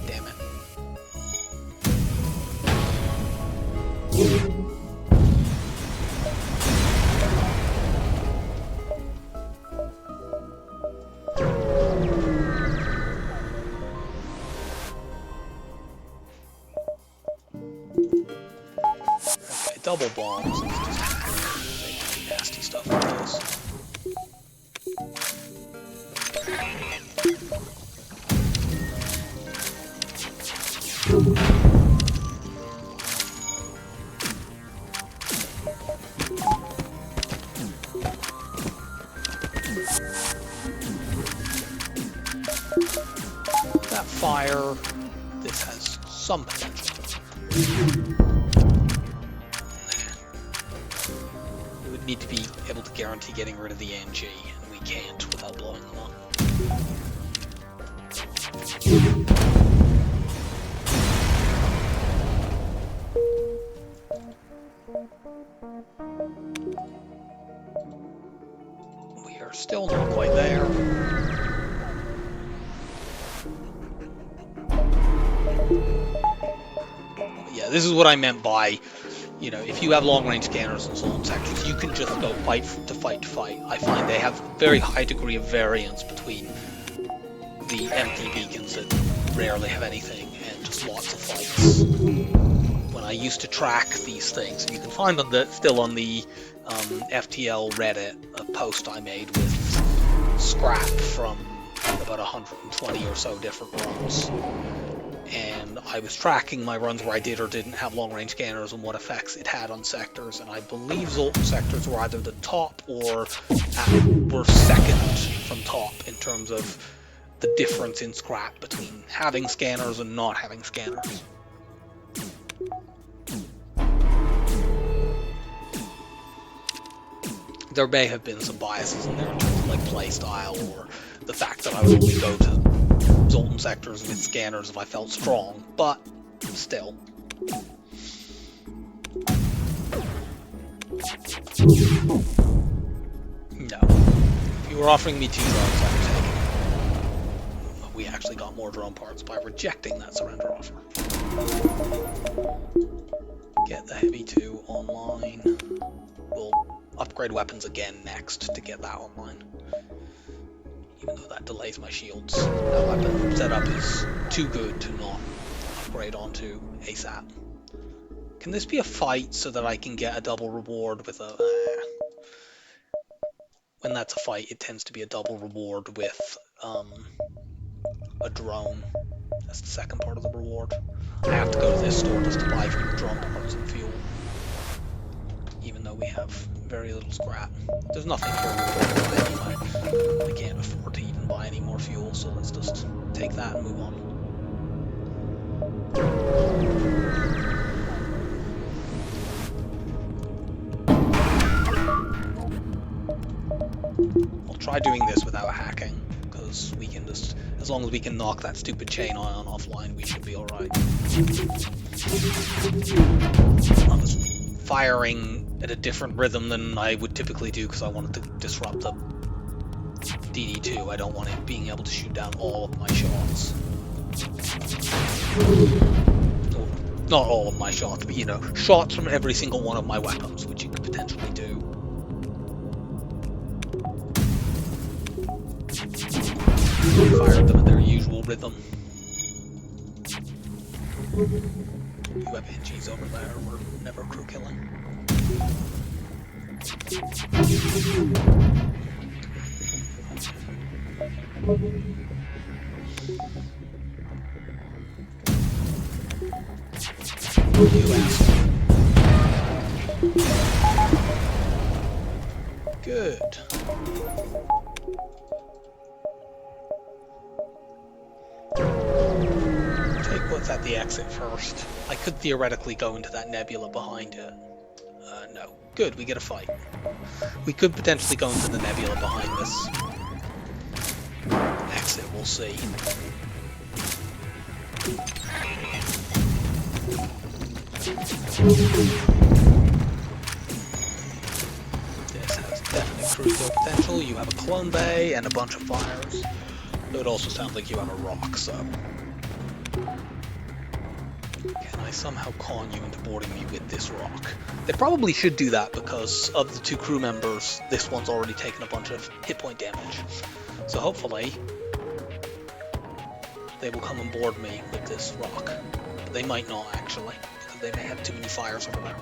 A: Damn it. Okay, double bombs. Let's just make nasty stuff with those. That fire, this has some potential. We would need to be able to guarantee getting rid of the NG, and we can't without blowing them up. We are still not quite there. Yeah, this is what I meant by, you know, if you have long-range scanners and zone sectors, you can just go fight to fight to fight. I find they have a very high degree of variance between the empty beacons that rarely have anything and just lots of fights. When I used to track these things, you can find them still on the FTL Reddit, a post I made with scrap from about 120 or so different runs. And I was tracking my runs where I did or didn't have long-range scanners and what effects it had on sectors, and I believe Zoltan sectors were either the top or were second from top in terms of the difference in scrap between having scanners and not having scanners. There may have been some biases in there in terms of like play style or the fact that I would only go to Zoltan sectors with scanners if I felt strong, but still. No. If you were offering me 2 drones, I would take it. But we actually got more drone parts by rejecting that surrender offer. Get the Heavy 2 online. We'll upgrade weapons again next to get that online. Even though that delays my shields. That weapon setup is too good to not upgrade onto ASAP. Can this be a fight so that I can get a double reward with a... when that's a fight, it tends to be a double reward with a drone. That's the second part of the reward. I have to go to this store just to buy drone parts and fuel. Even though we have very little scrap. There's nothing here anyway. I can't afford to even buy any more fuel, so let's just take that and move on. I'll try doing this without hacking, because because we can just, as long as we can knock that stupid chain ion offline, we should be alright. I'm just firing at a different rhythm than I would typically do because I wanted to disrupt the DD2. I don't want it being able to shoot down all of my shots. Well, not all of my shots, but you know, shots from every single one of my weapons, which you could potentially do. Fired them at their usual rhythm. You have NGs over there, we're never crew killing. You asshole. Good. Take what's at the exit first. I could theoretically go into that nebula behind it. No. Good, we get a fight. We could potentially go into the nebula behind this exit, we'll see. This has definite crew kill potential. You have a clone bay and a bunch of fires. It also sounds like you have a rock, so... Can I somehow con you into boarding me with this rock? They probably should do that because of the two crew members, this one's already taken a bunch of hit point damage. So hopefully, they will come and board me with this rock. But they might not actually, because they may have too many fires over there.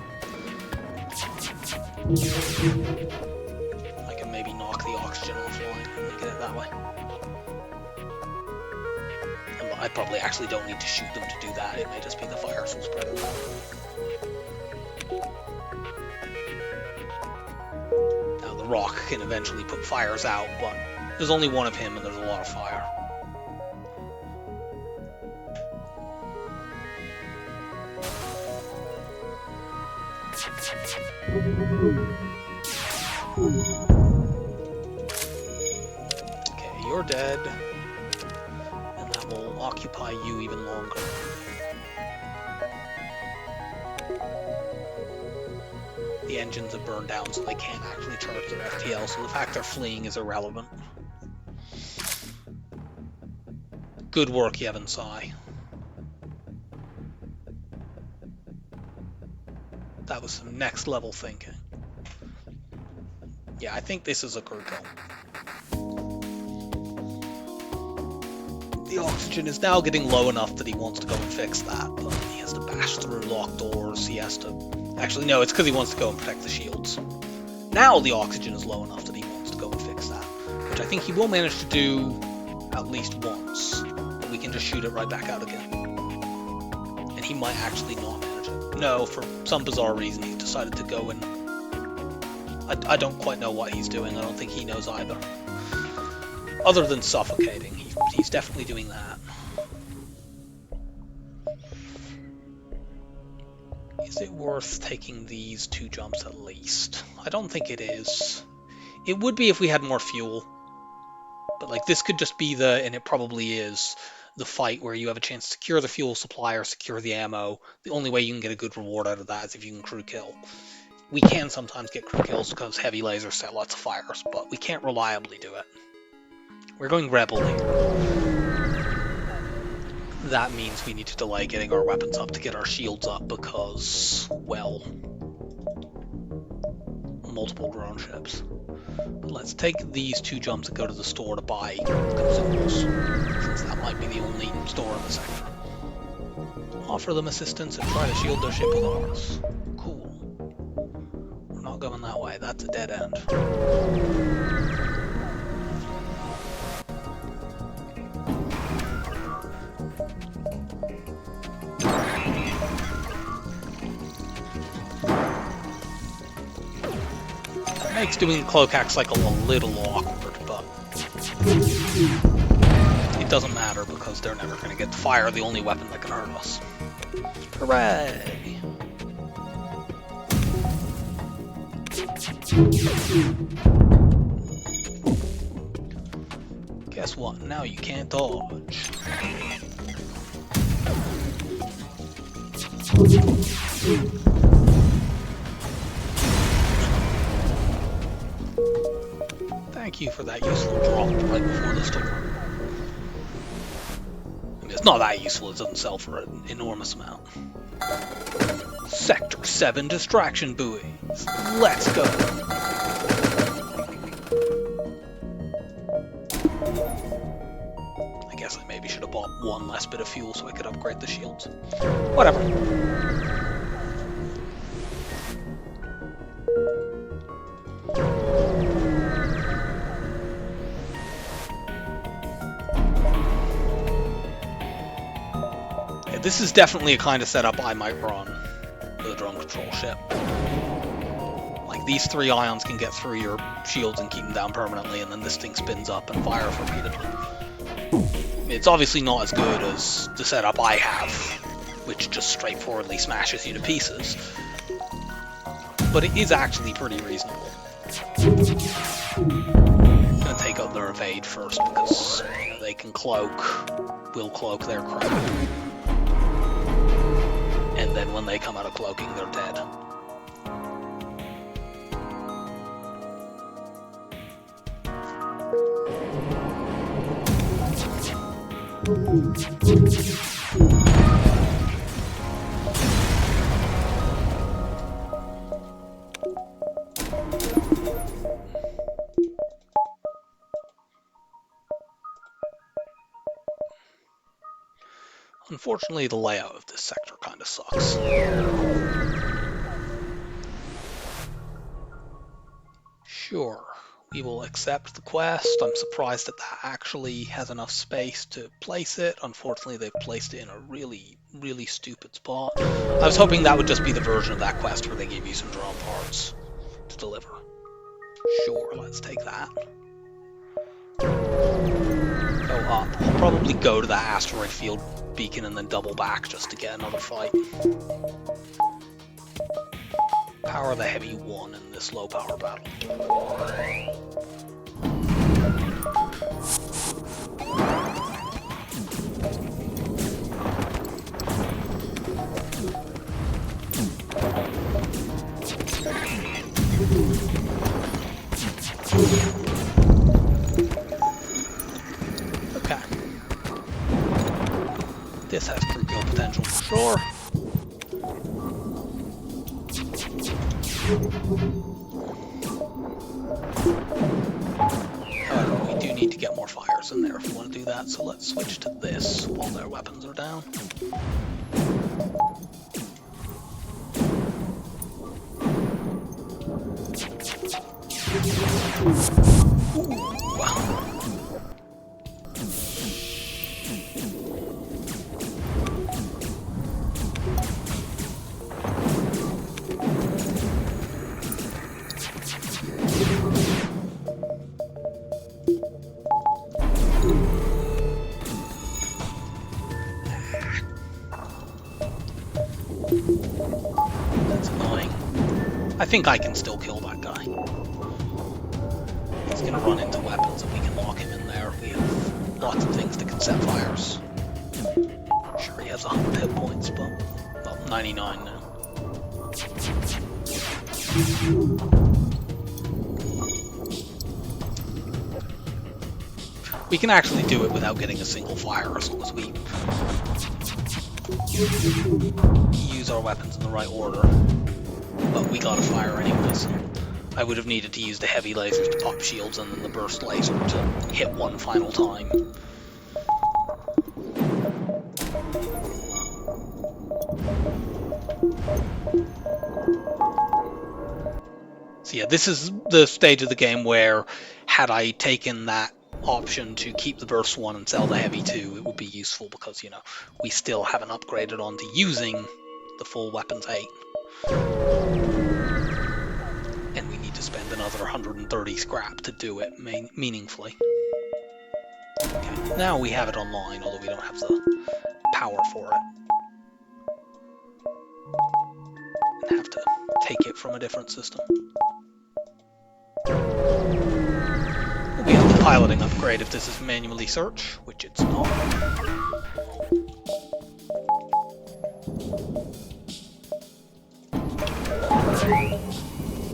A: I can maybe knock the oxygen offline and get it that way. I probably actually don't need to shoot them to do that, it may just be the fires will spread it out. Now the rock can eventually put fires out, but there's only one of him and there's a lot of fire. Okay, you're dead. Will occupy you even longer. The engines have burned down, so they can't actually charge their FTL, so the fact they're fleeing is irrelevant. Good work, Yevon Sai. That was some next level thinking. Yeah, I think this is a crew kill. The oxygen is now getting low enough that he wants to go and fix that, but he has to bash through locked doors, he has to... Actually, no, it's because he wants to go and protect the shields. Now the oxygen is low enough that he wants to go and fix that, which I think he will manage to do at least once, but we can just shoot it right back out again. And he might actually not manage it. No, for some bizarre reason he's decided to go and... I don't quite know what he's doing, I don't think he knows either. Other than suffocating, he's definitely doing that. Is it worth taking these 2 jumps at least? I don't think it is. It would be if we had more fuel. But like this could just be the, and it probably is, the fight where you have a chance to secure the fuel supply or secure the ammo. The only way you can get a good reward out of that is if you can crew kill. We can sometimes get crew kills because heavy lasers set lots of fires, but we can't reliably do it. We're going Rebel here. That means we need to delay getting our weapons up to get our shields up because, well, multiple drone ships. But let's take these 2 jumps and go to the store to buy consumables, since that might be the only store in the sector. Offer them assistance and try to shield their ship with ours. Cool. We're not going that way, that's a dead end. Makes doing the cloak hack cycle a little awkward, but it doesn't matter because they're never going to get to fire the only weapon that can hurt us. Hooray! Guess what? Now you can't dodge. Thank you for that useful drop right before the storm. I mean, it's not that useful, it doesn't sell for an enormous amount. Sector 7 distraction buoys. Let's go. I guess I maybe should have bought one less bit of fuel so I could upgrade the shields. Whatever. This is definitely a kind of setup I might run with a drone control ship. Like, these 3 ions can get through your shields and keep them down permanently, and then this thing spins up and fires repeatedly. It's obviously not as good as the setup I have, which just straightforwardly smashes you to pieces. But it is actually pretty reasonable. I'm gonna take out their evade first, because they can cloak. We'll cloak their crap. And then when they come out of cloaking, they're dead. Unfortunately, the layout of this sector kind of sucks. Sure, we will accept the quest. I'm surprised that that actually has enough space to place it. Unfortunately, they've placed it in a really, really stupid spot. I was hoping that would just be the version of that quest where they give you some drone parts to deliver. Sure, let's take that. Go up. I'll probably go to that asteroid field beacon and then double back just to get another fight. Power the heavy 1 in this low power battle. Okay. This has crew kill potential for sure. However, we do need to get more fires in there if we want to do that, so let's switch to this while their weapons are down. Ooh, wow. That's annoying. I think I can still kill that guy. He's gonna run into weapons and we can lock him in there. We have lots of things that can set fires. Sure, he has 100 hit points, but well, 99 now. We can actually do it without getting a single fire as long as we use our weapons in the right order. But we got a fire anyways. I would have needed to use the heavy lasers to pop shields and then the burst laser to hit one final time. So yeah, this is the stage of the game where, had I taken that option to keep the burst 1 and sell the heavy 2, it would be useful because, you know, we still haven't upgraded onto using the full weapons 8. And we need to spend another 130 scrap to do it meaningfully. Okay, now we have it online, although we don't have the power for it. And have to take it from a different system. We'll be able to piloting upgrade if this is manually search, which it's not.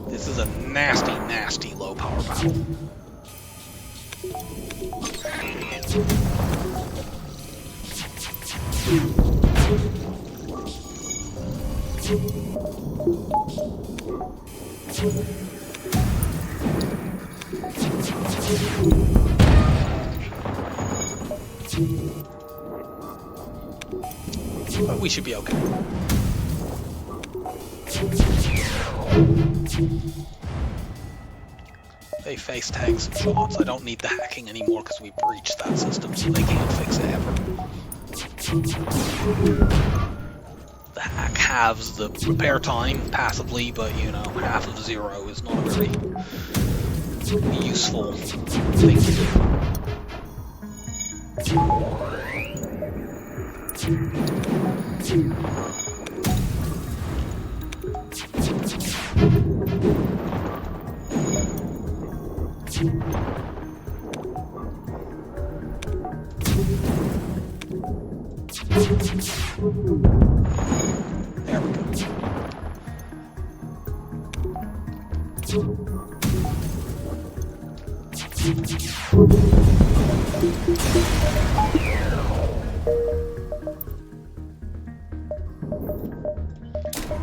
A: This is a nasty, nasty low power battle. But we should be okay. They face tag some shots. I don't need the hacking anymore because we breached that system, so they can't fix it ever. The hack halves the repair time passively, but you know, half of 0 is not a very useful thing to do. There we go.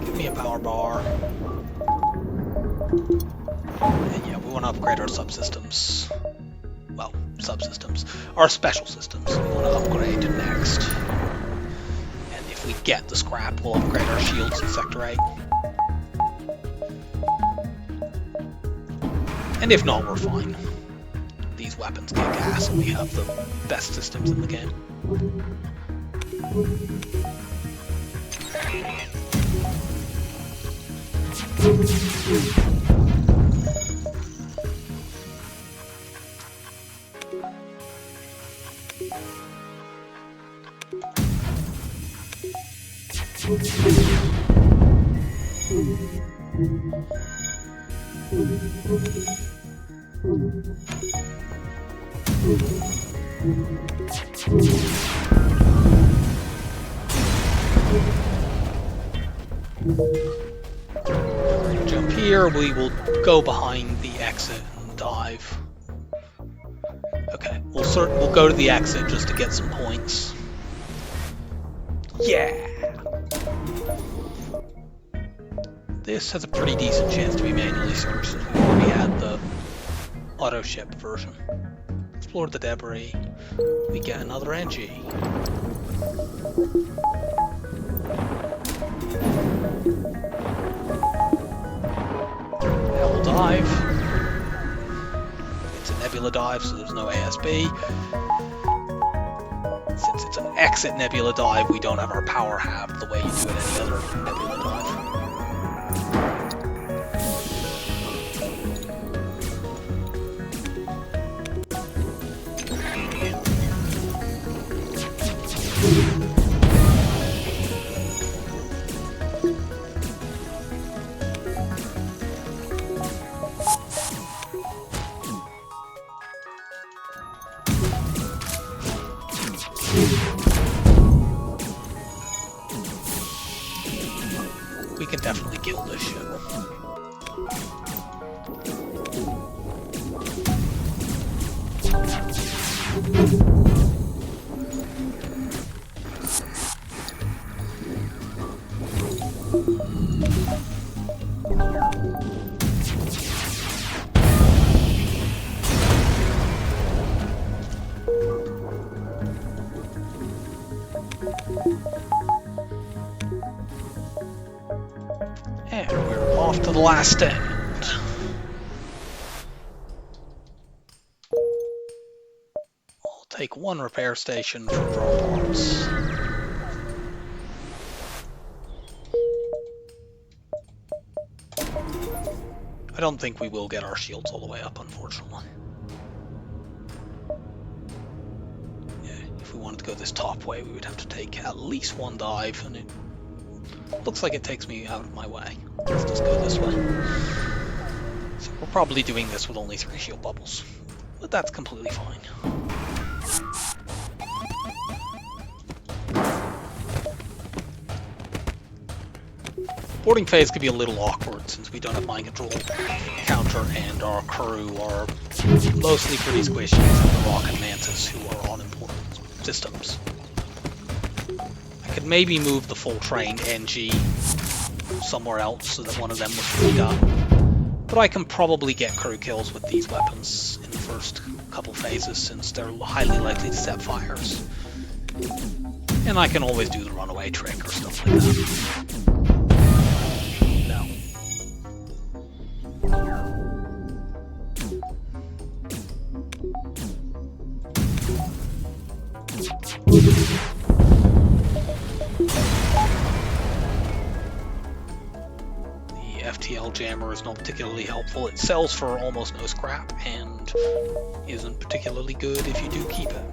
A: Give me a power bar. And yeah, we want to upgrade our subsystems. Well, subsystems. Our special systems we want to upgrade next. And if we get the scrap, we'll upgrade our shields in Sector 8. And if not, we're fine. These weapons kick ass and we have the best systems in the game. Jump here, we will go behind the exit and dive. Okay, we'll go to the exit just to get some points. Yeah! This has a pretty decent chance to be manually searched since we already had the auto ship version. Explore the debris. We get another NG. Hell dive. It's a nebula dive, so there's no ASB. Since it's an exit nebula dive, we don't have our power halved the way you do at any other nebula dive. We can definitely kill this ship. And we're off to the last end. I'll take one repair station for drone parts. I don't think we will get our shields all the way up, unfortunately. Yeah, if we wanted to go this top way, we would have to take at least one dive, and it looks like it takes me out of my way. Let's just go this way. So we're probably doing this with only 3 shield bubbles. but that's completely fine. Boarding phase could be a little awkward since we don't have mind control counter and our crew are mostly pretty squishy from the Rock and Mantis, who are on important systems. I could maybe move the full train NG somewhere else so that one of them was freed up, but I can probably get crew kills with these weapons in the first couple phases since they're highly likely to set fires. And I can always do the runaway trick or stuff like that. The FTL jammer is not particularly helpful. It sells for almost no scrap and isn't particularly good if you do keep it.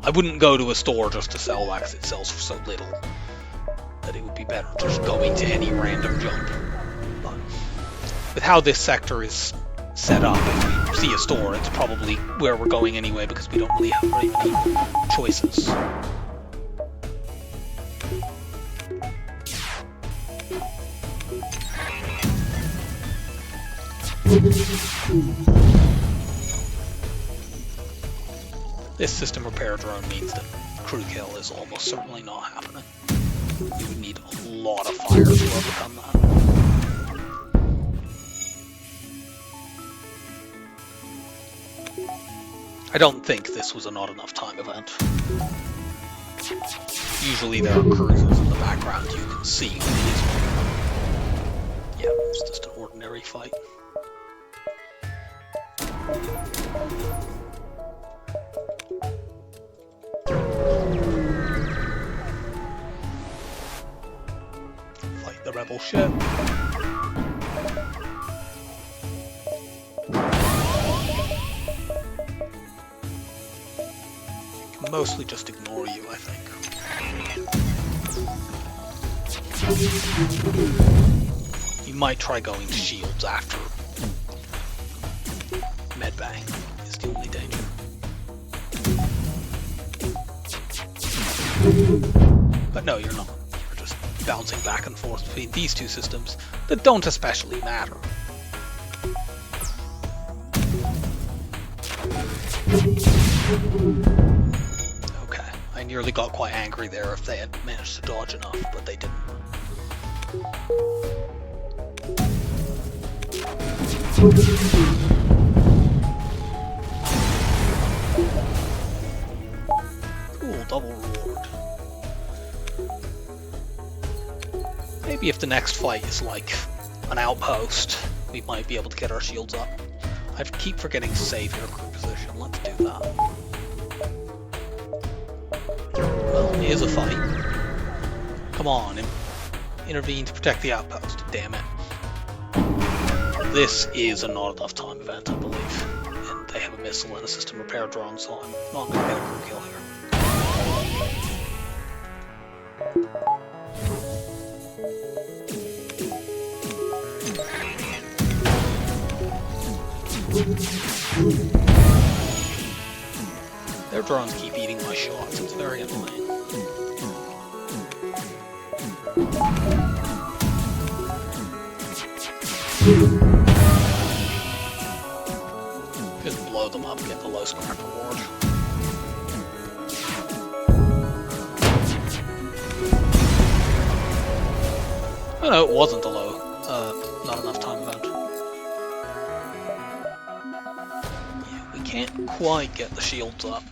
A: I wouldn't go to a store just to sell that because it sells for so little that it would be better just going to any random jump. But with how this sector is set up, if we see a store, it's probably where we're going anyway because we don't really have very many choices. This system repair drone means that crew kill is almost certainly not happening. You would need a lot of fire to overcome that. I don't think this was a not enough time event. Usually there are cruisers in the background you can see when it is one. Yeah, it's just an ordinary fight. Fight the rebel ship. Mostly just ignore you, I think. You might try going to shields after. Medbay is the only danger. But no, you're not. You're just bouncing back and forth between these two systems that don't especially matter. I nearly got quite angry there if they had managed to dodge enough, but they didn't. Cool, double reward. Maybe if the next fight is like an outpost, we might be able to get our shields up. I keep forgetting to save your crew position. Let's do that. Well, here's a fight. Come on, intervene to protect the outpost. Damn it. This is a not enough time event, I believe. And they have a missile and a system repair drone, so I'm not going to get a crew kill here. Their drones keep eating my shots, it's very annoying. Just blow them up and get the low scrap reward. Oh no, it wasn't a low, not enough time event. Yeah, we can't quite get the shields up.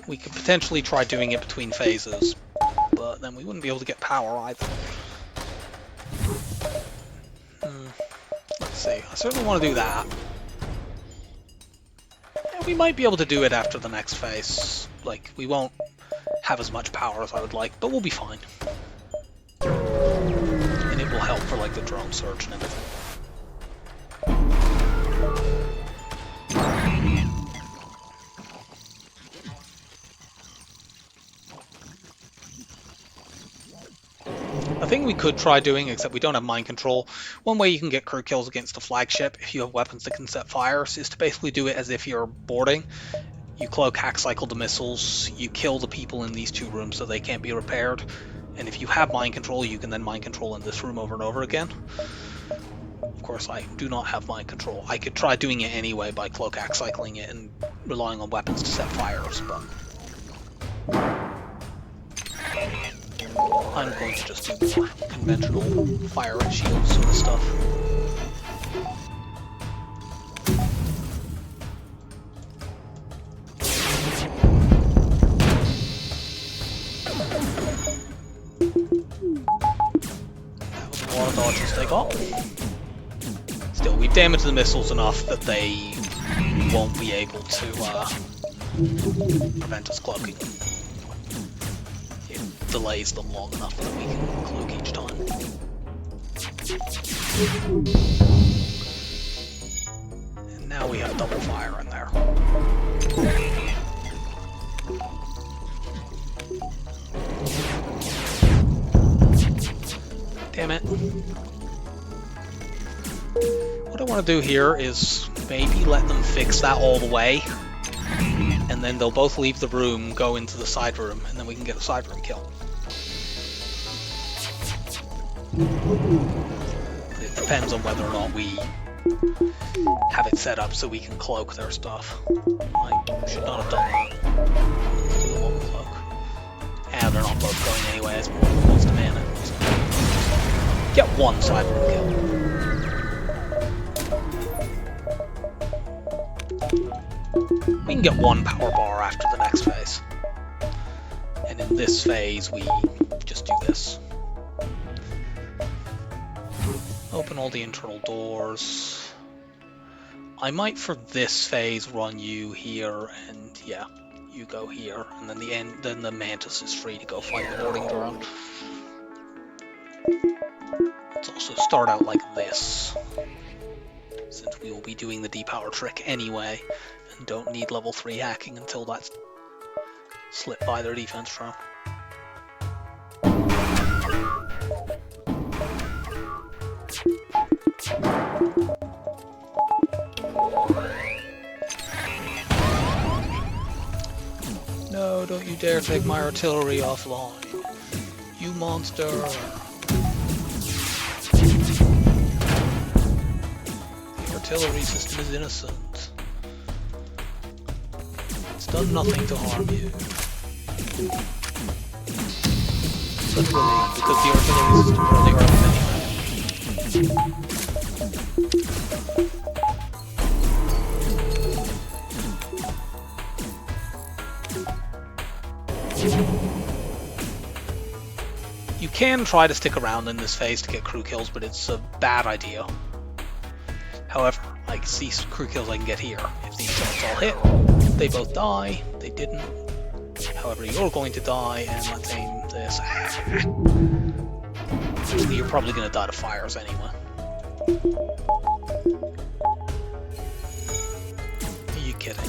A: We could potentially try doing it between phases, but then we wouldn't be able to get power either. Let's see, I certainly want to do that. And we might be able to do it after the next phase. Like, we won't have as much power as I would like, but we'll be fine. And it will help for like the drone surge and everything. The thing we could try doing, except we don't have mind control. One way you can get crew kills against a flagship, if you have weapons that can set fires, is to basically do it as if you're boarding. You cloak, hack cycle the missiles, you kill the people in these 2 rooms so they can't be repaired, and if you have mind control, you can then mind control in this room over and over again. Of course, I do not have mind control. I could try doing it anyway by cloak, hack cycling it and relying on weapons to set fires, but I'm going to just do more conventional fire and shield sort of stuff. That was a lot of dodges they got. Still, we've damaged the missiles enough that they won't be able to prevent us cloaking. It delays them long enough that we can cloak each time. And now we have double fire in there. Damn it. What I want to do here is maybe let them fix that all the way, and then they'll both leave the room, go into the side room, and then we can get a side room kill. It depends on whether or not we have it set up so we can cloak their stuff. I should not have done that. Let's do the one cloak. And they're not both going anyway, it's more than wants to man it. So get one side room kill. We can get one power bar after the next phase. And in this phase, we just do this. Open all the internal doors. I might, for this phase, run you here, and yeah, you go here, and then then the Mantis is free to go fight the boarding drone. Let's also start out like this, since we will be doing the depower trick anyway, and don't need level 3 hacking until that's slipped by their defense from. No, don't you dare take my artillery offline, you monster! The artillery system is innocent. It's done nothing to harm you. Literally, because the artillery system really harms anyway. You can try to stick around in this phase to get crew kills, but it's a bad idea. However, I see crew kills I can get here. If these shots all hit, they both die. They didn't. However, you're going to die, and let's aim this. Actually, you're probably going to die to fires anyway. Are you kidding?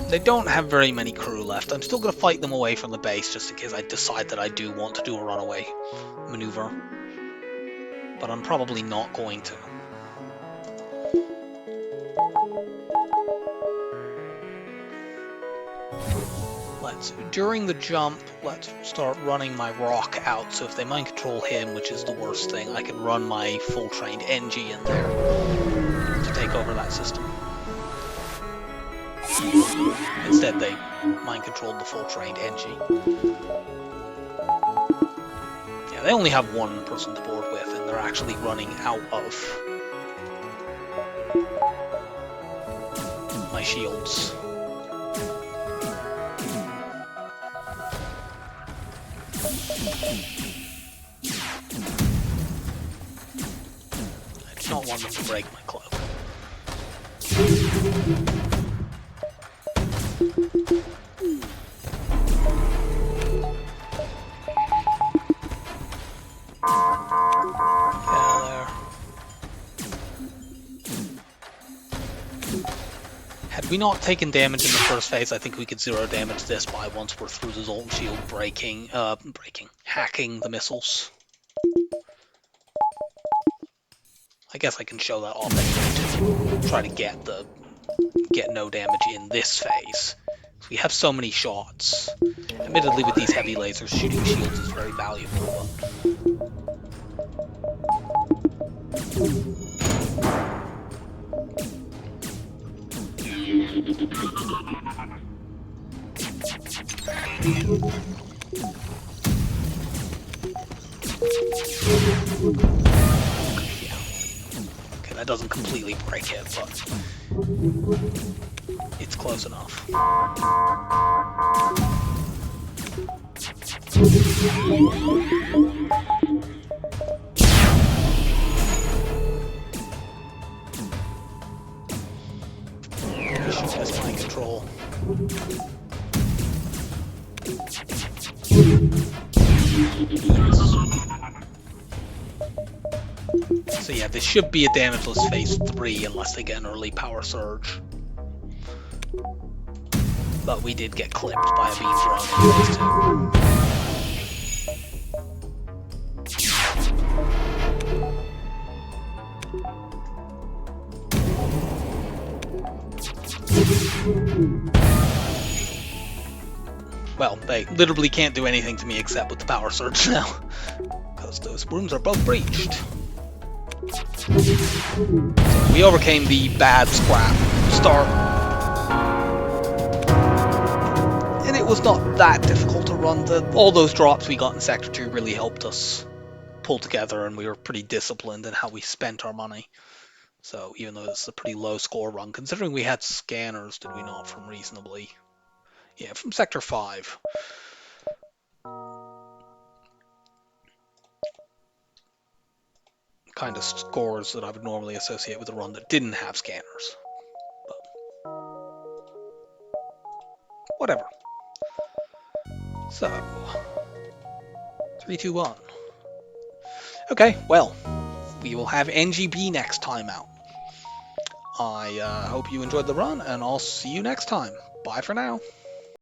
A: They don't have very many crew left. I'm still going to fight them away from the base just in case I decide that I do want to do a runaway maneuver. But I'm probably not going to. During the jump, let's start running my rock out, so if they mind control him, which is the worst thing, I can run my full trained NG in there to take over that system. Instead, they mind controlled the full trained NG. Yeah, they only have one person to board with, and they're actually running out of my shields. I do not want them to break my cloak. Had we not taken damage in the first phase, I think we could zero damage this by once we're through the Zoltan Shield hacking the missiles. I guess I can show that off anyway to try to get no damage in this phase. We have so many shots. Admittedly, with these heavy lasers, shooting shields is very valuable. Okay, that doesn't completely break it, but it's close enough. Shoot this mind control. So yeah, this should be a damageless phase 3 unless they get an early power surge. But we did get clipped by a beam drone in phase 2. Well, they literally can't do anything to me except with the power surge now, because those rooms are both breached. So we overcame the bad scrap start, and it was not that difficult to run. All those drops we got in Sector 2 really helped us pull together, and we were pretty disciplined in how we spent our money. So even though it's a pretty low score run, considering we had scanners, did we not, from reasonably... Yeah, from Sector 5. Kind of scores that I would normally associate with a run that didn't have scanners. But whatever. So, 3, 2, 1. Okay, well, we will have NGB next time out. I hope you enjoyed the run, and I'll see you next time. Bye for now.